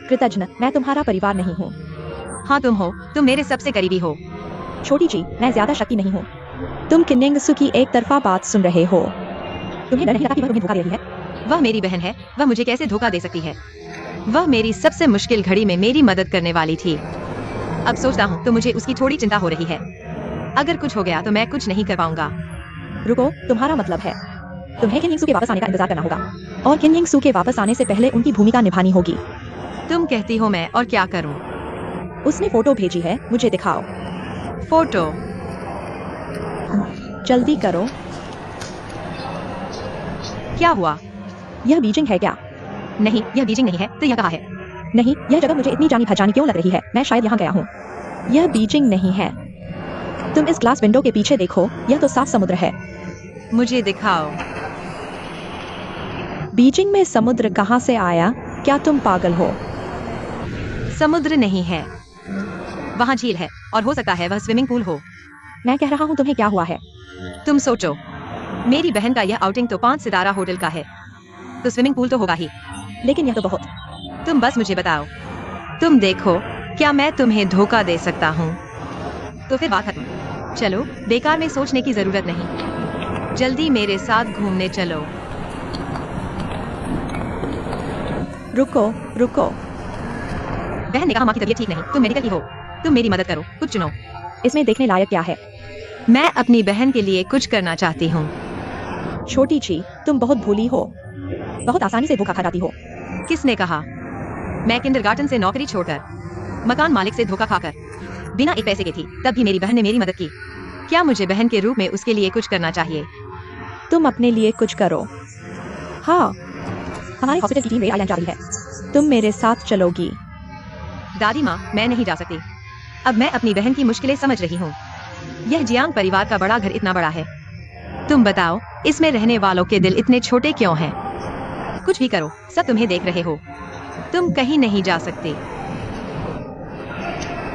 [SPEAKER 2] कृतज्ञ, मैं तुम्हारा परिवार नहीं हूँ।
[SPEAKER 3] हाँ तुम हो, तुम मेरे सबसे करीबी हो।
[SPEAKER 2] छोटी जी, मैं ज्यादा शक्ति नहीं हूँ। तुम किनिंगसू की एक तरफा बात सुन रहे हो। तुम्हें डर नहीं लगा कि वह तुम्हें धोखा दे रही है?
[SPEAKER 3] वह मेरी बहन है, वह मुझे कैसे धोखा दे सकती है? वह मेरी सबसे मुश्किल घड़ी में मेरी मदद करने वाली थी। अब सोचता हूँ तो मुझे उसकी थोड़ी चिंता हो रही है। अगर कुछ हो गया तो मैं कुछ नहीं कर पाऊंगा।
[SPEAKER 2] रुको, तुम्हारा मतलब है तुम्हें किनिंगसू के वापस आने का इंतजार करना होगा और किनिंगसू के वापस आने से पहले उनकी भूमिका निभानी होगी।
[SPEAKER 3] तुम कहती हो मैं और क्या करूं?
[SPEAKER 2] उसने फोटो भेजी है, मुझे दिखाओ।
[SPEAKER 3] फोटो?
[SPEAKER 2] जल्दी करो।
[SPEAKER 3] क्या हुआ?
[SPEAKER 2] यह बीजिंग है क्या?
[SPEAKER 3] नहीं, यह बीजिंग नहीं है। तो यह कहाँ है?
[SPEAKER 2] नहीं, यह जगह मुझे इतनी जानी पहचानी क्यों लग रही है? मैं शायद यहाँ गया हूँ। यह बीजिंग नहीं है। तुम इस ग्लास विंडो के पीछे देखो, यह तो साफ समुद्र है।
[SPEAKER 3] मुझे दिखाओ।
[SPEAKER 2] बीजिंग में समुद्र कहाँ से आया? क्या तुम पागल हो?
[SPEAKER 3] समुद्र नहीं है, वहाँ झील है और हो सकता है वह स्विमिंग पूल हो।
[SPEAKER 2] मैं कह रहा हूँ, तुम्हें क्या हुआ है?
[SPEAKER 3] तुम सोचो, मेरी बहन का यह आउटिंग तो 5 सितारा होटल का है, तो स्विमिंग पूल तो होगा ही।
[SPEAKER 2] लेकिन यह तो बहुत।
[SPEAKER 3] तुम बस मुझे बताओ। तुम देखो, क्या मैं तुम्हें धोखा दे सकता हूँ? तो फिर बात खत्म। चलो, बेकार में सोचने की जरूरत नहीं। जल्दी मेरे साथ घूमने चलो।
[SPEAKER 2] रुको रुको।
[SPEAKER 3] बहन ने कहा माँ की तबीयत ठीक नहीं, तुम मेडिकल की हो, तुम मेरी मदद करो, कुछ चुनो।
[SPEAKER 2] इसमें देखने लायक क्या है?
[SPEAKER 3] मैं अपनी बहन के लिए कुछ करना चाहती हूँ।
[SPEAKER 2] छोटी जी, तुम बहुत भोली हो, बहुत आसानी से धोखा खा जाती हो।
[SPEAKER 3] किसने कहा? मैं किंडरगार्टन से नौकरी छोड़कर, मकान मालिक से धोखा खाकर, बिना एक पैसे के थी, तब भी मेरी बहन ने मेरी मदद की। क्या मुझे बहन के रूप में उसके लिए कुछ करना चाहिए?
[SPEAKER 2] तुम अपने लिए कुछ करो। हाँ, हमारे हॉस्पिटल की टीम रेड आइलैंड जा रही है। तुम मेरे साथ चलोगी?
[SPEAKER 3] दादी माँ, मैं नहीं जा सकती। अब मैं अपनी बहन की मुश्किलें समझ रही हूँ। यह जियांग परिवार का बड़ा घर इतना बड़ा है। तुम बताओ, इसमें रहने वालों के दिल इतने छोटे क्यों हैं? कुछ भी करो, सब तुम्हें देख रहे हो। तुम कहीं नहीं जा सकते।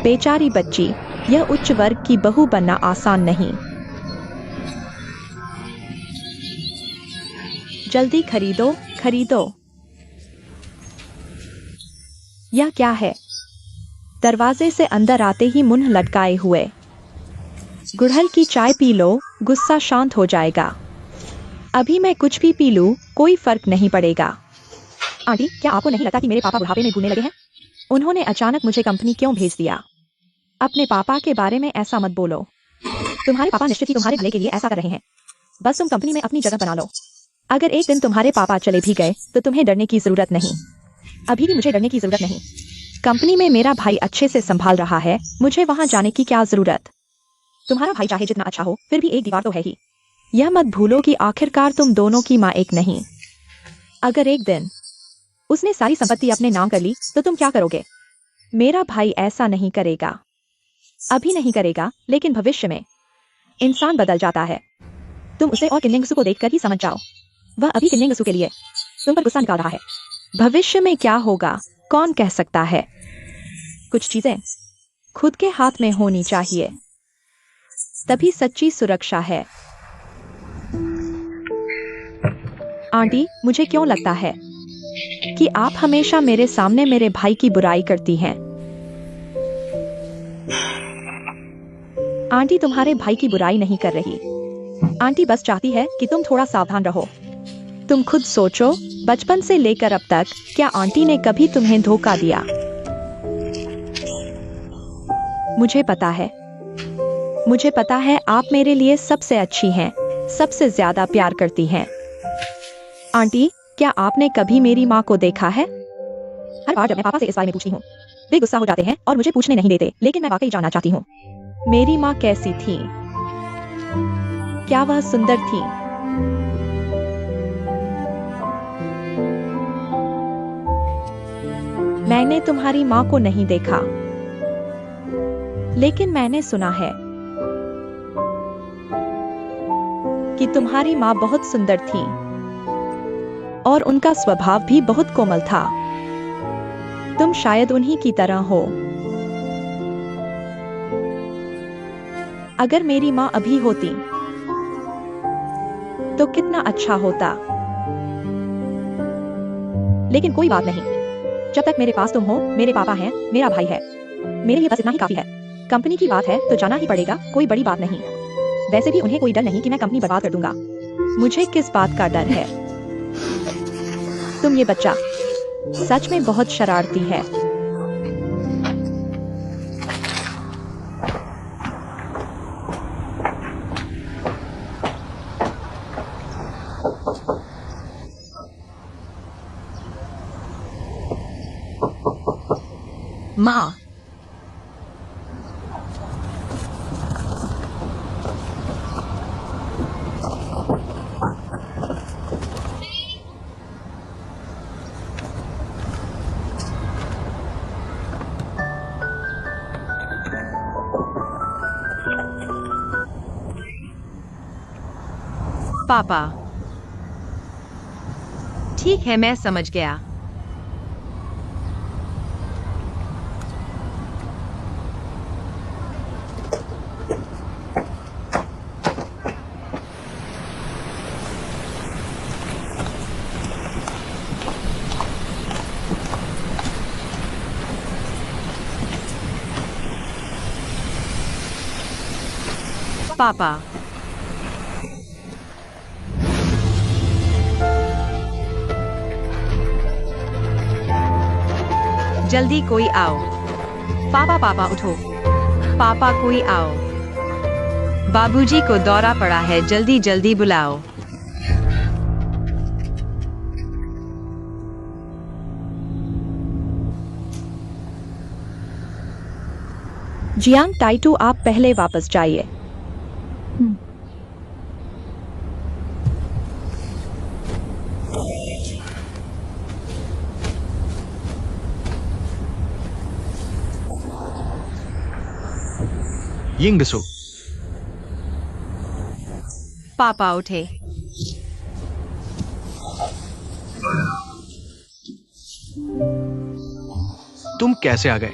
[SPEAKER 2] बेचारी बच्ची, यह उच्च वर्ग की बहू बनना आसान नहीं। जल्दी खरीदो, खरीदो। यह क्या है? दरवाजे से अंदर आते ही मुंह लटकाए हुए। गुड़हल की चाय पी लो, गुस्सा शांत हो जाएगा। अभी मैं कुछ भी पी लूं, कोई फर्क नहीं पड़ेगा। आंटी, क्या आपको नहीं लगता कि मेरे पापा बुढ़ापे में भूलने लगे हैं? उन्होंने अचानक मुझे कंपनी क्यों भेज दिया? अपने पापा के बारे में ऐसा मत बोलो। तुम्हारे पापा निश्चित ही तुम्हारे भले के लिए ऐसा कर रहे हैं। बस तुम कंपनी में अपनी जगह बना लो। अगर एक दिन तुम्हारे पापा चले भी गए तो तुम्हें डरने की जरूरत नहीं। अभी भी मुझे डरने की जरूरत नहीं। कंपनी में मेरा भाई अच्छे से संभाल रहा है, मुझे वहां जाने की क्या जरूरत। तुम्हारा भाई चाहे जितना अच्छा हो फिर भी एक दीवार तो है ही। यह मत भूलो कि आखिरकार तुम दोनों की माँ एक नहीं। अगर एक दिन उसने सारी संपत्ति अपने नाम कर ली तो तुम क्या करोगे? मेरा भाई ऐसा नहीं करेगा। अभी नहीं करेगा, लेकिन भविष्य में इंसान बदल जाता है। तुम उसे और किन्नेंगसू को देखकर ही समझ जाओ। वह अभी किन्नेंगसू के लिए तुम पर गुस्सा निकाल रहा है। भविष्य में क्या होगा कौन कह सकता है। कुछ चीजें खुद के हाथ में होनी चाहिए, तभी सच्ची सुरक्षा है। आंटी, मुझे क्यों लगता है कि आप हमेशा मेरे सामने मेरे भाई की बुराई करती हैं। आंटी तुम्हारे भाई की बुराई नहीं कर रही। आंटी बस चाहती है कि तुम थोड़ा सावधान रहो। तुम खुद सोचो, बचपन से लेकर अब तक क्या आंटी ने कभी तुम्हें धोखा दिया? मुझे पता है आप मेरे लिए सबसे अच्छी हैं, सबसे ज्यादा प्यार करती हैं। आंटी, क्या आपने कभी मेरी माँ को देखा है? हर बार जब मैं पापा से इस बारे में पूछती हूँ वे गुस्सा हो जाते हैं और मुझे पूछने नहीं देते, लेकिन मैं वाकई जानना चाहती हूँ। मेरी माँ कैसी थी? क्या वह सुंदर थी? मैंने तुम्हारी माँ को नहीं देखा, लेकिन मैंने सुना है कि तुम्हारी माँ बहुत सुंदर थी और उनका स्वभाव भी बहुत कोमल था। तुम शायद उन्हीं की तरह हो। अगर मेरी माँ अभी होती तो कितना अच्छा होता। लेकिन कोई बात नहीं, जब तक मेरे पास तुम हो, मेरे पापा हैं, मेरा भाई है, मेरे लिए बस इतना ही काफी है। कंपनी की बात है तो जाना ही पड़ेगा, कोई बड़ी बात नहीं। वैसे भी उन्हें कोई डर नहीं कि मैं कंपनी बर्बाद कर दूंगा। मुझे किस बात का डर है? तुम ये बच्चा सच में बहुत शरारती है।
[SPEAKER 3] माँ, पापा, ठीक है, मैं समझ गया। पापा, जल्दी कोई आओ। पापा, पापा उठो। पापा, कोई आओ। बाबूजी को दौरा पड़ा है, जल्दी जल्दी बुलाओ।
[SPEAKER 2] जियांग टाइटू, आप पहले वापस जाइए।
[SPEAKER 4] यिंगसू,
[SPEAKER 3] पापा उठे।
[SPEAKER 4] तुम कैसे आ गए?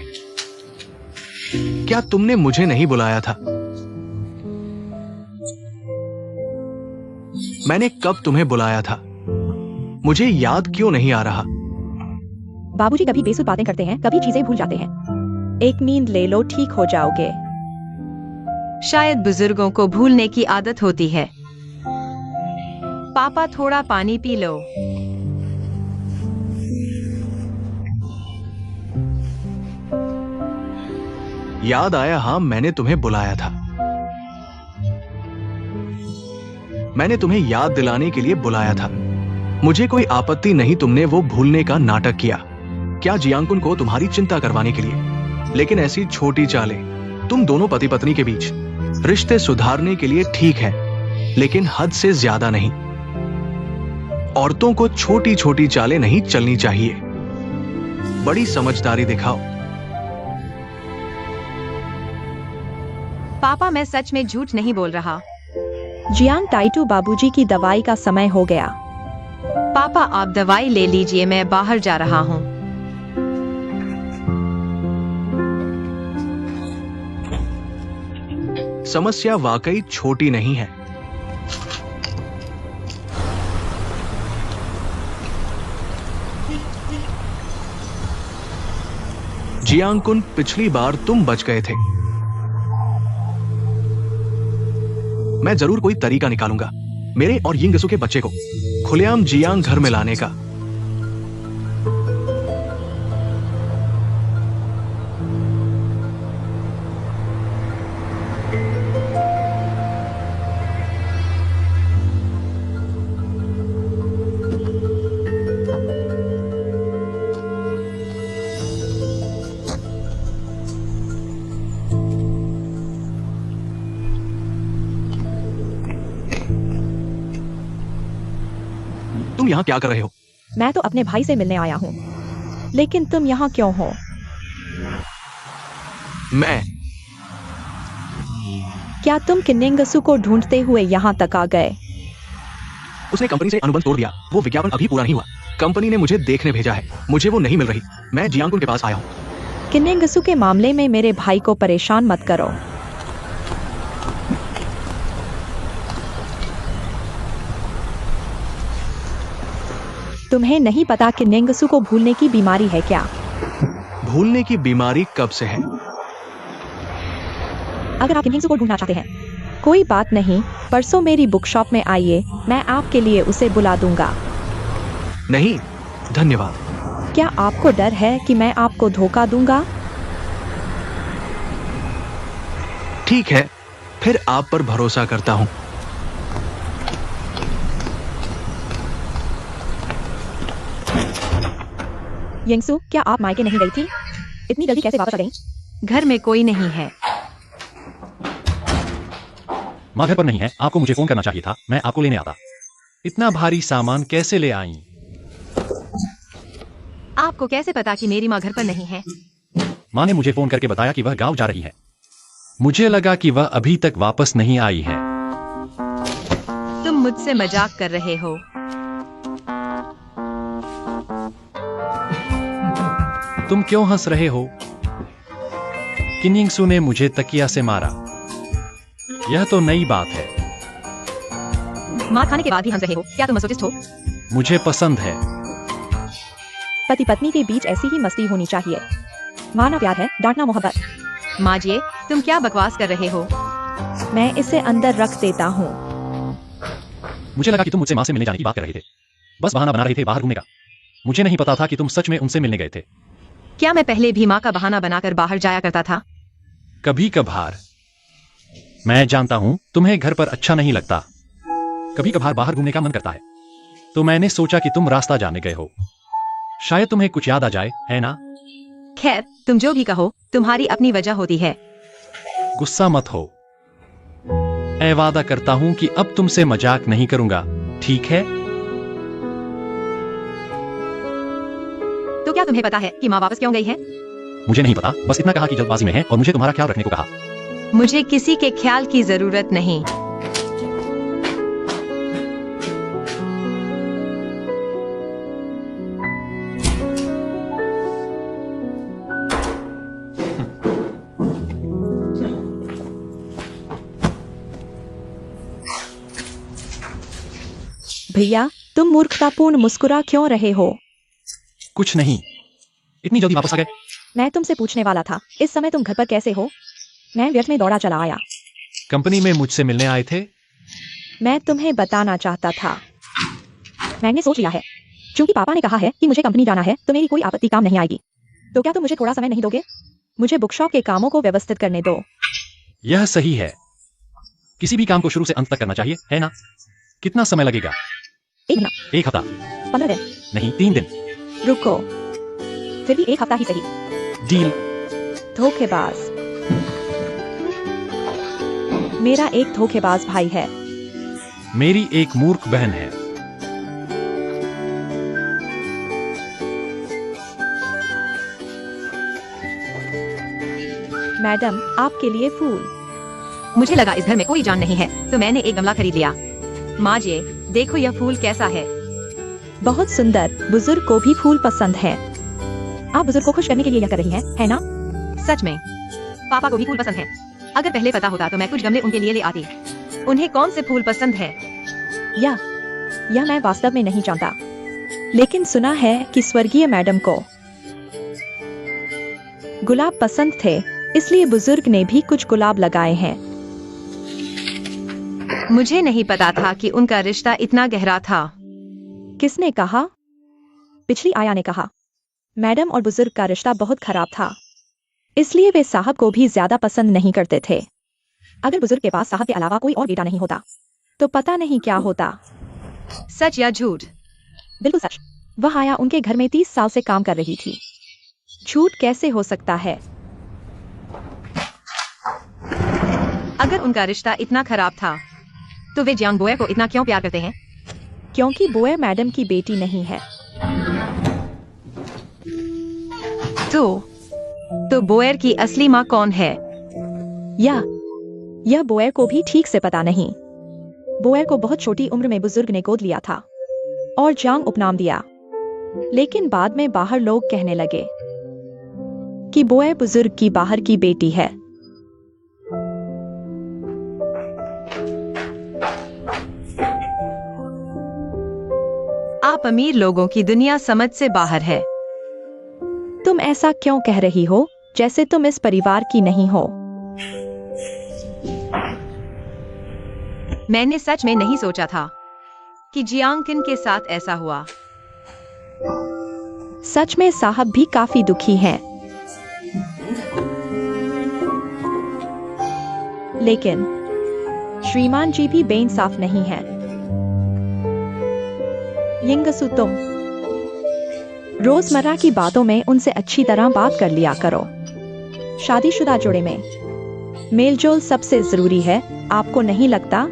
[SPEAKER 4] क्या तुमने मुझे नहीं बुलाया था? मैंने कब तुम्हें बुलाया था? मुझे याद क्यों नहीं आ रहा?
[SPEAKER 2] बाबूजी कभी बेसुध बातें करते हैं, कभी चीजें भूल जाते हैं। एक नींद ले लो, ठीक हो जाओगे।
[SPEAKER 3] शायद बुजुर्गों को भूलने की आदत होती है। पापा, थोड़ा पानी पी लो।
[SPEAKER 4] याद आया, हाँ, मैंने तुम्हें बुलाया था। मैंने तुम्हें याद दिलाने के लिए बुलाया था। मुझे कोई आपत्ति नहीं तुमने वो भूलने का नाटक किया, क्या जियांकुन को तुम्हारी चिंता करवाने के लिए। लेकिन ऐसी छोटी चालें तुम दोनों पति पत्नी के बीच रिश्ते सुधारने के लिए ठीक है, लेकिन हद से ज्यादा नहीं। औरतों को छोटी छोटी चालें नहीं चलनी चाहिए, बड़ी समझदारी दिखाओ।
[SPEAKER 3] पापा मैं सच में झूठ नहीं बोल रहा।
[SPEAKER 2] जियांग टाइटू बाबूजी की दवाई का समय हो गया।
[SPEAKER 3] पापा आप दवाई ले लीजिए, मैं बाहर जा रहा हूँ।
[SPEAKER 4] समस्या वाकई छोटी नहीं है। जियांकुन, पिछली बार तुम बच गए थे। मैं जरूर कोई तरीका निकालूंगा मेरे और यिंगसू के बच्चे को खुलेआम जियांग घर में लाने का। तुम यहां क्या कर रहे हो?
[SPEAKER 2] मैं तो अपने भाई से मिलने आया हूँ, लेकिन तुम यहाँ क्यों हो?
[SPEAKER 4] मैं
[SPEAKER 2] क्या तुम किन्नेंगसू को ढूंढते हुए यहाँ तक आ गए?
[SPEAKER 4] उसने कंपनी से अनुबंध तोड़ दिया, वो विज्ञापन अभी पूरा नहीं हुआ। कंपनी ने मुझे देखने भेजा है, मुझे वो नहीं मिल रही। मैं जियांकुन के पास आया हूँ।
[SPEAKER 2] किन्नेंगसू के मामले में मेरे भाई को परेशान मत करो। तुम्हें नहीं पता कि किन्नेंगसू को भूलने की बीमारी है क्या?
[SPEAKER 4] भूलने की बीमारी कब से है?
[SPEAKER 2] अगर आप किन्नेंगसू को ढूंढना चाहते हैं, कोई बात नहीं, परसों मेरी बुक शॉप में आइए, मैं आपके लिए उसे बुला दूंगा।
[SPEAKER 4] नहीं धन्यवाद।
[SPEAKER 2] क्या आपको डर है कि मैं आपको धोखा दूंगा?
[SPEAKER 4] ठीक है, फिर आप पर भरोसा करता हूँ।
[SPEAKER 2] यिंगसू, क्या आप मायके नहीं गई थी? इतनी जल्दी कैसे वापस आ गई?
[SPEAKER 3] घर में कोई नहीं है।
[SPEAKER 1] माँ घर पर नहीं है, आपको मुझे फोन करना चाहिए था, मैं आपको लेने आता। इतना भारी सामान कैसे ले आई?
[SPEAKER 3] आपको कैसे पता कि मेरी माँ घर पर नहीं है?
[SPEAKER 1] माँ ने मुझे फोन करके बताया कि वह गांव जा रही है। मुझे लगा कि वह अभी तक वापस नहीं आई है।
[SPEAKER 3] तुम मुझसे मजाक कर रहे हो।
[SPEAKER 1] तुम क्यों हंस रहे हो? किन्निंगसू ने मुझे तकिया से मारा। यह तो नई बात है।
[SPEAKER 3] मार खाने के बाद भी हंस रहे हो, क्या तुम मसोटिस्ट हो?
[SPEAKER 1] मुझे पसंद है।
[SPEAKER 2] पति पत्नी के बीच ऐसी ही मस्ती होनी चाहिए। माना प्यार है, डांटना मोहब्बत।
[SPEAKER 3] माँ जी, तुम क्या बकवास कर रहे हो?
[SPEAKER 2] मैं इसे अंदर रख देता हूँ।
[SPEAKER 1] मुझे लगा कि तुम मुझसे माँ से मिलने जाने की बात कर रहे थे, बस बहाना बना रहे थे बाहर घूमने का। मुझे नहीं पता था कि तुम सच में उनसे मिलने गए थे।
[SPEAKER 3] क्या मैं पहले भी माँ का बहाना बनाकर बाहर जाया करता था?
[SPEAKER 1] कभी कभार। मैं जानता हूं तुम्हें घर पर अच्छा नहीं लगता, कभी कभार बाहर घूमने का मन करता है, तो मैंने सोचा कि तुम रास्ता जाने गए हो, शायद तुम्हें कुछ याद आ जाए, है ना?
[SPEAKER 3] खैर, तुम जो भी कहो, तुम्हारी अपनी वजह होती है।
[SPEAKER 1] गुस्सा मत हो। मैं वादा करता हूं कि अब तुमसे मजाक नहीं करूंगा, ठीक है?
[SPEAKER 3] तो क्या तुम्हें पता है कि माँ वापस क्यों गई है?
[SPEAKER 1] मुझे नहीं पता, बस इतना कहा कि जल्दबाजी में है और मुझे तुम्हारा ख्याल रखने को कहा।
[SPEAKER 3] मुझे किसी के ख्याल की जरूरत नहीं।
[SPEAKER 2] भैया, तुम मूर्खतापूर्ण मुस्कुरा क्यों रहे हो?
[SPEAKER 1] कुछ नहीं, इतनी जल्दी वापस आ गए?
[SPEAKER 2] मैं तुमसे पूछने वाला था, इस समय तुम घर पर कैसे हो? मैं व्यर्थ में दौड़ा चला आया।
[SPEAKER 1] कंपनी में मुझसे मिलने आए थे?
[SPEAKER 2] मैं तुम्हें बताना चाहता था। मैंने सोच लिया है, क्योंकि पापा ने कहा है कि मुझे कंपनी जाना है, तो मेरी कोई आपत्ति काम नहीं आएगी। तो क्या तुम मुझे थोड़ा समय नहीं दोगे? मुझे बुकशॉप के कामों को व्यवस्थित करने दो।
[SPEAKER 1] यह सही है, किसी भी काम को शुरू से अंत तक करना चाहिए, है ना? कितना समय लगेगा?
[SPEAKER 2] 1 महीना,
[SPEAKER 1] 1 हफ्ता?
[SPEAKER 2] 15 दिन।
[SPEAKER 1] नहीं, 3 दिन।
[SPEAKER 2] रुको, फिर भी 1 हफ्ता ही सही।
[SPEAKER 1] डील।
[SPEAKER 2] धोखेबाज। मेरा एक धोखेबाज भाई है।
[SPEAKER 1] मेरी एक मूर्ख बहन है।
[SPEAKER 2] मैडम, आपके लिए फूल।
[SPEAKER 3] मुझे लगा इस घर में कोई जान नहीं है, तो मैंने एक गमला खरीद लिया। माँ जी, देखो यह फूल कैसा है।
[SPEAKER 2] बहुत सुंदर। बुजुर्ग को भी फूल पसंद है। आप बुजुर्ग को खुश करने के लिए यह कर रही हैं, है ना?
[SPEAKER 3] सच में, पापा को भी फूल पसंद है। अगर पहले पता होता तो मैं कुछ गमले उनके लिए ले आती। उन्हें कौन से फूल पसंद है?
[SPEAKER 2] यह मैं वास्तव में नहीं जानता, लेकिन सुना है कि स्वर्गीय मैडम को गुलाब पसंद थे, इसलिए बुजुर्ग ने भी कुछ गुलाब लगाए हैं।
[SPEAKER 3] मुझे नहीं पता था कि उनका रिश्ता इतना गहरा था।
[SPEAKER 2] किसने कहा? पिछली आया ने कहा। मैडम और बुजुर्ग का रिश्ता बहुत खराब था, इसलिए वे साहब को भी ज्यादा पसंद नहीं करते थे। अगर बुजुर्ग के पास साहब के अलावा कोई और बेटा नहीं होता, तो पता नहीं क्या होता।
[SPEAKER 3] सच या झूठ?
[SPEAKER 2] बिल्कुल सच। वह आया उनके घर में 30 साल से काम कर रही थी। झूठ कैसे हो सकता है?
[SPEAKER 3] अगर उनका रिश्ता इतना खराब था, तो वे जियांग बोए को इतना क्यों प्यार करते हैं?
[SPEAKER 2] क्योंकि बोए मैडम की बेटी नहीं है।
[SPEAKER 3] तो बोएर की असली माँ कौन है?
[SPEAKER 2] यह बोएर को भी ठीक से पता नहीं। बोएर को बहुत छोटी उम्र में बुजुर्ग ने गोद लिया था और जांग उपनाम दिया, लेकिन बाद में बाहर लोग कहने लगे कि बोएर बुजुर्ग की बाहर की बेटी है।
[SPEAKER 3] आप अमीर लोगों की दुनिया समझ से बाहर है।
[SPEAKER 2] तुम ऐसा क्यों कह रही हो, जैसे तुम इस परिवार की नहीं हो?
[SPEAKER 3] मैंने सच में नहीं सोचा था कि जियांग किन के साथ ऐसा हुआ।
[SPEAKER 2] सच में साहब भी काफी दुखी हैं। लेकिन श्रीमान जी भी बेइंसाफ नहीं हैं। यिंगसु, तुम रोजमर्रा की बातों में उनसे अच्छी तरह बात कर लिया करो। शादीशुदा जोड़े में मेलजोल सबसे जरूरी है, आपको नहीं लगता?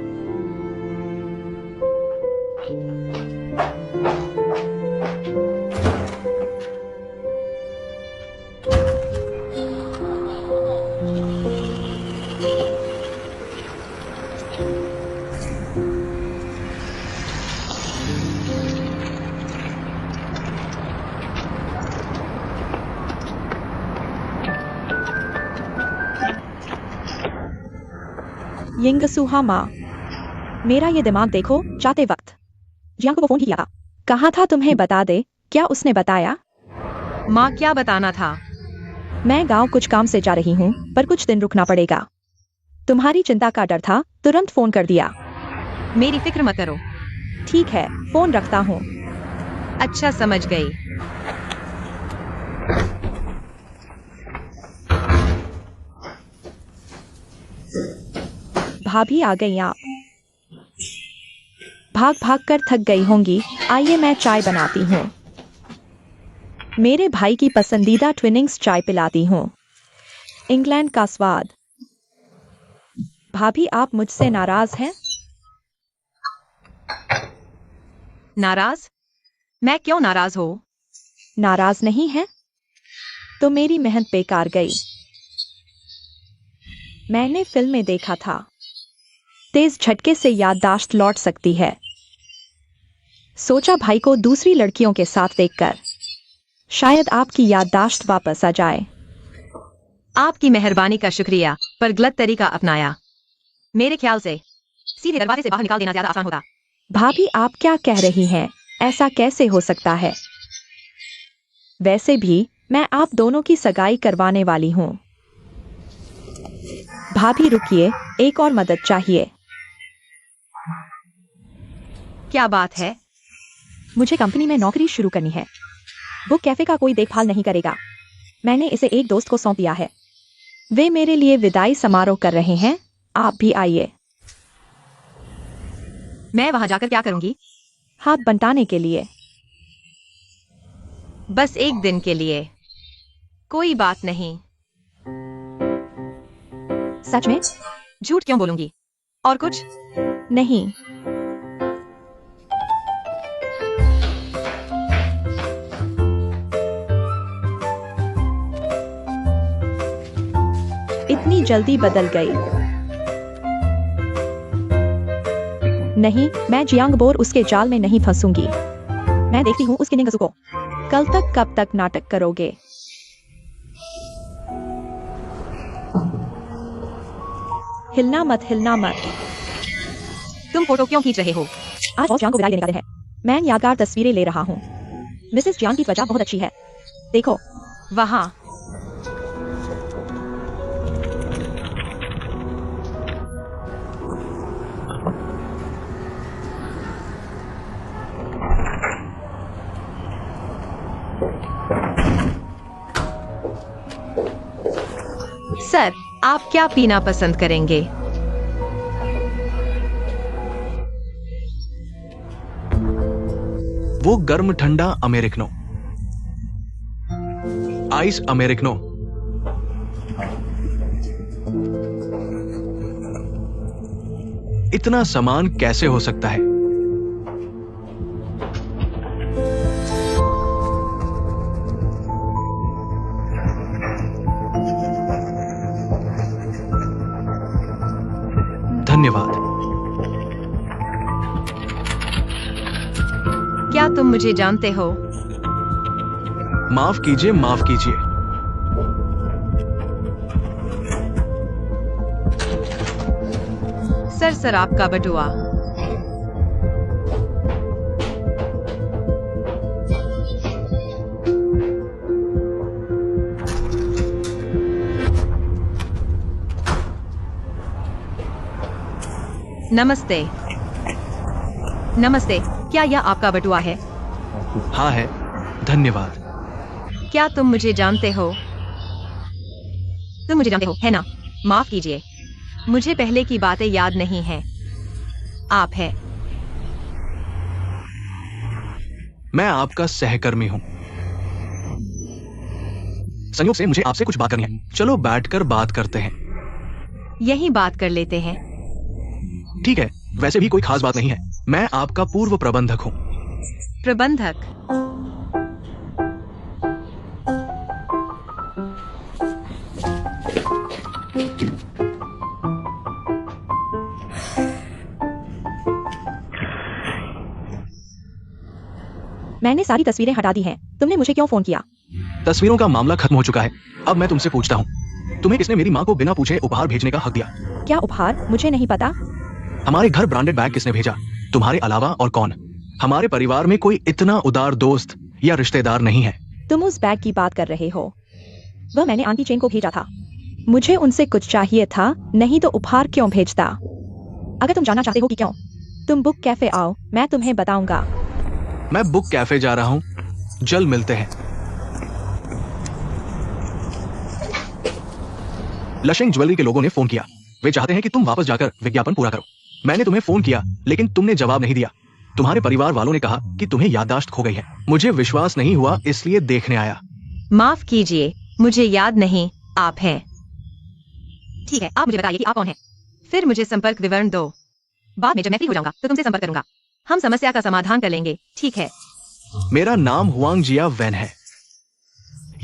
[SPEAKER 2] यिंगसुहा माँ, मेरा ये दिमाग देखो। जाते वक्त जियांग को फोन किया था, कहा था तुम्हें बता दे। क्या उसने बताया?
[SPEAKER 3] माँ, क्या बताना था?
[SPEAKER 2] मैं गांव कुछ काम से जा रही हूँ, पर कुछ दिन रुकना पड़ेगा। तुम्हारी चिंता का डर था, तुरंत फोन कर दिया।
[SPEAKER 3] मेरी फिक्र मत करो।
[SPEAKER 2] ठीक है, फोन रखता हूँ।
[SPEAKER 3] अच्छा, समझ गई।
[SPEAKER 2] भाभी आ गई आप? भाग भाग कर थक गई होंगी। आइए मैं चाय बनाती हूँ। मेरे भाई की पसंदीदा ट्विनिंग्स चाय पिलाती हूँ। इंग्लैंड का स्वाद। भाभी, आप मुझसे नाराज हैं?
[SPEAKER 3] नाराज? मैं क्यों नाराज हो?
[SPEAKER 2] नाराज नहीं है तो मेरी मेहनत बेकार गई। मैंने फिल्म में देखा था, तेज झटके से याददाश्त लौट सकती है। सोचा भाई को दूसरी लड़कियों के साथ देखकर शायद आपकी याददाश्त वापस आ जाए।
[SPEAKER 3] आपकी मेहरबानी का शुक्रिया, पर गलत तरीका अपनाया। मेरे ख्याल से सीधे दरवाजे से बाहर निकाल देना ज्यादा आसान होता।
[SPEAKER 2] भाभी, आप क्या कह रही हैं? ऐसा कैसे हो सकता है? वैसे भी मैं आप दोनों की सगाई करवाने वाली हूँ। भाभी रुकिए, एक और मदद चाहिए।
[SPEAKER 3] क्या बात है?
[SPEAKER 2] मुझे कंपनी में नौकरी शुरू करनी है। बुक कैफे का कोई देखभाल नहीं करेगा। मैंने इसे एक दोस्त को सौंप दिया है। वे मेरे लिए विदाई समारोह कर रहे हैं। आप भी आइए।
[SPEAKER 3] मैं वहां जाकर क्या करूंगी?
[SPEAKER 2] हाथ बंटाने के लिए।
[SPEAKER 3] बस एक दिन के लिए। कोई बात नहीं।
[SPEAKER 2] सच में?
[SPEAKER 3] झूठ क्यों बोलूंगी? और कुछ?
[SPEAKER 2] नहीं। इतनी जल्दी बदल गई। नहीं, मैं जियांग बोर उसके जाल में नहीं फंसूंगी। मैं देखती हूँ उसके निंगसू को। कल तक कब तक नाटक करोगे? हिलना मत, हिलना मत।
[SPEAKER 3] तुम फोटो क्यों खींच रहे हो?
[SPEAKER 2] आज बॉस जियांग को विदाई देने का दिन है। मैं यादगार तस्वीरें ले रहा हूँ। मिसेस जियांग की त्वचा बहुत अच्छी है। देखो।
[SPEAKER 3] वहां। सर, आप क्या पीना पसंद करेंगे?
[SPEAKER 4] वो गर्म ठंडा अमेरिकनो, आइस अमेरिकनो। इतना सामान कैसे हो सकता है? धन्यवाद।
[SPEAKER 3] क्या तुम मुझे जानते हो?
[SPEAKER 4] माफ कीजिए, माफ कीजिए।
[SPEAKER 3] सर, शराब का बटुआ। नमस्ते। नमस्ते, क्या यह आपका बटुआ है?
[SPEAKER 4] हाँ है, धन्यवाद।
[SPEAKER 3] क्या तुम मुझे जानते हो? तुम मुझे जानते हो, है ना? माफ कीजिए, मुझे पहले की बातें याद नहीं हैं। आप है?
[SPEAKER 4] मैं आपका सहकर्मी हूं। संयोग से मुझे आपसे कुछ बात करनी है। चलो बैठकर बात करते हैं।
[SPEAKER 3] यही बात कर लेते हैं।
[SPEAKER 4] ठीक है, वैसे भी कोई खास बात नहीं है। मैं आपका पूर्व प्रबंधक हूं।
[SPEAKER 3] प्रबंधक?
[SPEAKER 2] मैंने सारी तस्वीरें हटा दी हैं। तुमने मुझे क्यों फोन किया?
[SPEAKER 4] तस्वीरों का मामला खत्म हो चुका है। अब मैं तुमसे पूछता हूं, तुम्हें किसने मेरी माँ को बिना पूछे उपहार भेजने का हक दिया?
[SPEAKER 2] क्या उपहार? मुझे नहीं पता।
[SPEAKER 4] हमारे घर ब्रांडेड बैग किसने भेजा, तुम्हारे अलावा और कौन? हमारे परिवार में कोई इतना उदार दोस्त या रिश्तेदार नहीं है।
[SPEAKER 2] तुम उस बैग की बात कर रहे हो? वह मैंने आंटी चेन को भेजा था। मुझे उनसे कुछ चाहिए था, नहीं तो उपहार क्यों भेजता? अगर तुम जानना चाहते हो कि क्यों, तुम बुक कैफे आओ, मैं तुम्हें बताऊंगा।
[SPEAKER 4] मैं बुक कैफे जा रहा हूं, जल्द मिलते हैं। लशिंग ज्वेलरी के लोगों ने फोन किया। वे चाहते हैं कि तुम वापस जाकर विज्ञापन पूरा करो। मैंने तुम्हें फोन किया, लेकिन तुमने जवाब नहीं दिया। तुम्हारे परिवार वालों ने कहा कि तुम्हें याददाश्त खो गई है। मुझे विश्वास नहीं हुआ, इसलिए देखने आया।
[SPEAKER 3] माफ कीजिए, मुझे याद नहीं आप हैं। ठीक है, आप मुझे बताइए कि आप कौन हैं। फिर मुझे संपर्क विवरण दो। बाद में जब मैं फ्री हो जाऊंगा तो तुमसे संपर्क करूंगा। हम समस्या का समाधान कर लेंगे, ठीक है?
[SPEAKER 4] मेरा नाम हुआंग जिया वैन है।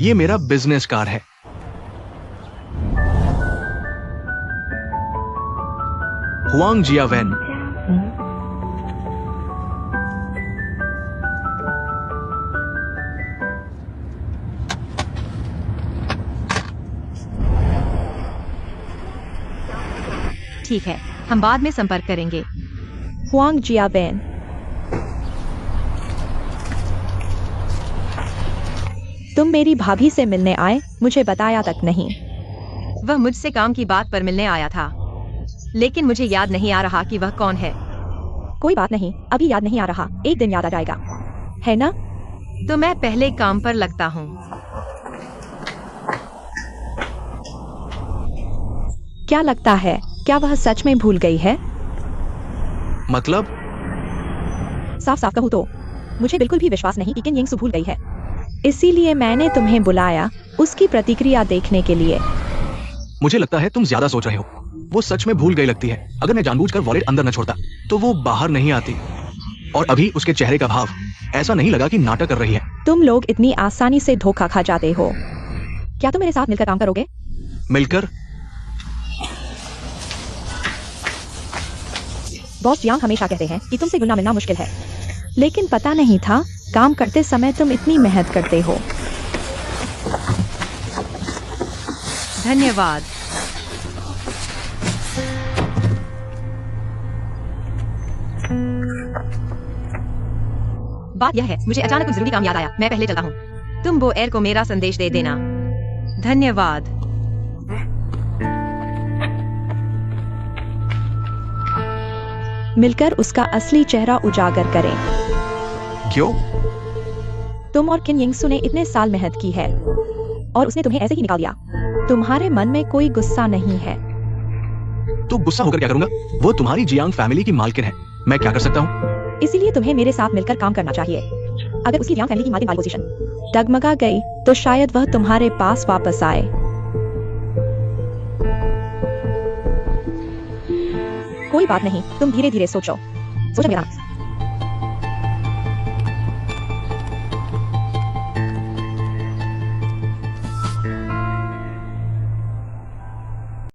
[SPEAKER 4] ये मेरा बिजनेस कार्ड है। हुआंग जिया वैन।
[SPEAKER 3] ठीक है, हम बाद में संपर्क करेंगे।
[SPEAKER 2] हुआंग जियाबेन। तुम मेरी भाभी से मिलने आए, मुझे बताया तक नहीं।
[SPEAKER 3] वह मुझसे काम की बात पर मिलने आया था, लेकिन मुझे याद नहीं आ रहा कि वह कौन है।
[SPEAKER 2] कोई बात नहीं, अभी याद नहीं आ रहा, एक दिन याद आ जाएगा, है ना?
[SPEAKER 3] तो मैं पहले काम पर लगता हूँ।
[SPEAKER 2] क्या लगता है, क्या वह सच में भूल गई है?
[SPEAKER 4] मतलब
[SPEAKER 2] साफ साफ कहूँ तो मुझे बिल्कुल भी विश्वास नहीं कि किन यिंग सू भूल गई है। इसीलिए मैंने तुम्हें बुलाया, उसकी प्रतिक्रिया देखने के लिए।
[SPEAKER 4] मुझे लगता है तुम ज्यादा सोच रहे हो। वो सच में भूल गई लगती है। अगर मैं जानबूझकर वॉलेट अंदर न छोड़ता तो वो बाहर नहीं आती। और अभी उसके चेहरे का भाव ऐसा नहीं लगा कि नाटक कर रही है।
[SPEAKER 2] तुम लोग इतनी आसानी से धोखा खा जाते हो। क्या तुम मेरे साथ मिलकर काम करोगे?
[SPEAKER 4] मिलकर?
[SPEAKER 2] बॉस जियांग हमेशा कहते हैं कि तुमसे घुलना मिलना मुश्किल है, लेकिन पता नहीं था काम करते समय तुम इतनी मेहनत करते हो।
[SPEAKER 3] धन्यवाद। बात यह है, मुझे अचानक कुछ जरूरी काम याद आया। मैं पहले चलता हूँ। तुम वो एयर को मेरा संदेश दे देना। धन्यवाद।
[SPEAKER 2] मिलकर उसका असली चेहरा उजागर करें।
[SPEAKER 4] क्यों?
[SPEAKER 2] तुम और किन यिंग सू ने इतने साल मेहनत की है और उसने तुम्हें ऐसे ही निकाल दिया। तुम्हारे मन में कोई गुस्सा नहीं है।
[SPEAKER 4] तो गुस्सा होकर क्या करूंगा? वो तुम्हारी जियांग फैमिली की मालकिन है। मैं क्या कर सकता हूँ?
[SPEAKER 2] इसीलिए तुम्हें मेरे साथ मिलकर काम करना चाहिए। अगर उसकी जियांग फैमिली की मालिक वाली पोजीशन डगमगा गई तो शायद वह तुम्हारे पास वापस आए। कोई बात नहीं, तुम धीरे धीरे सोचो मेरा।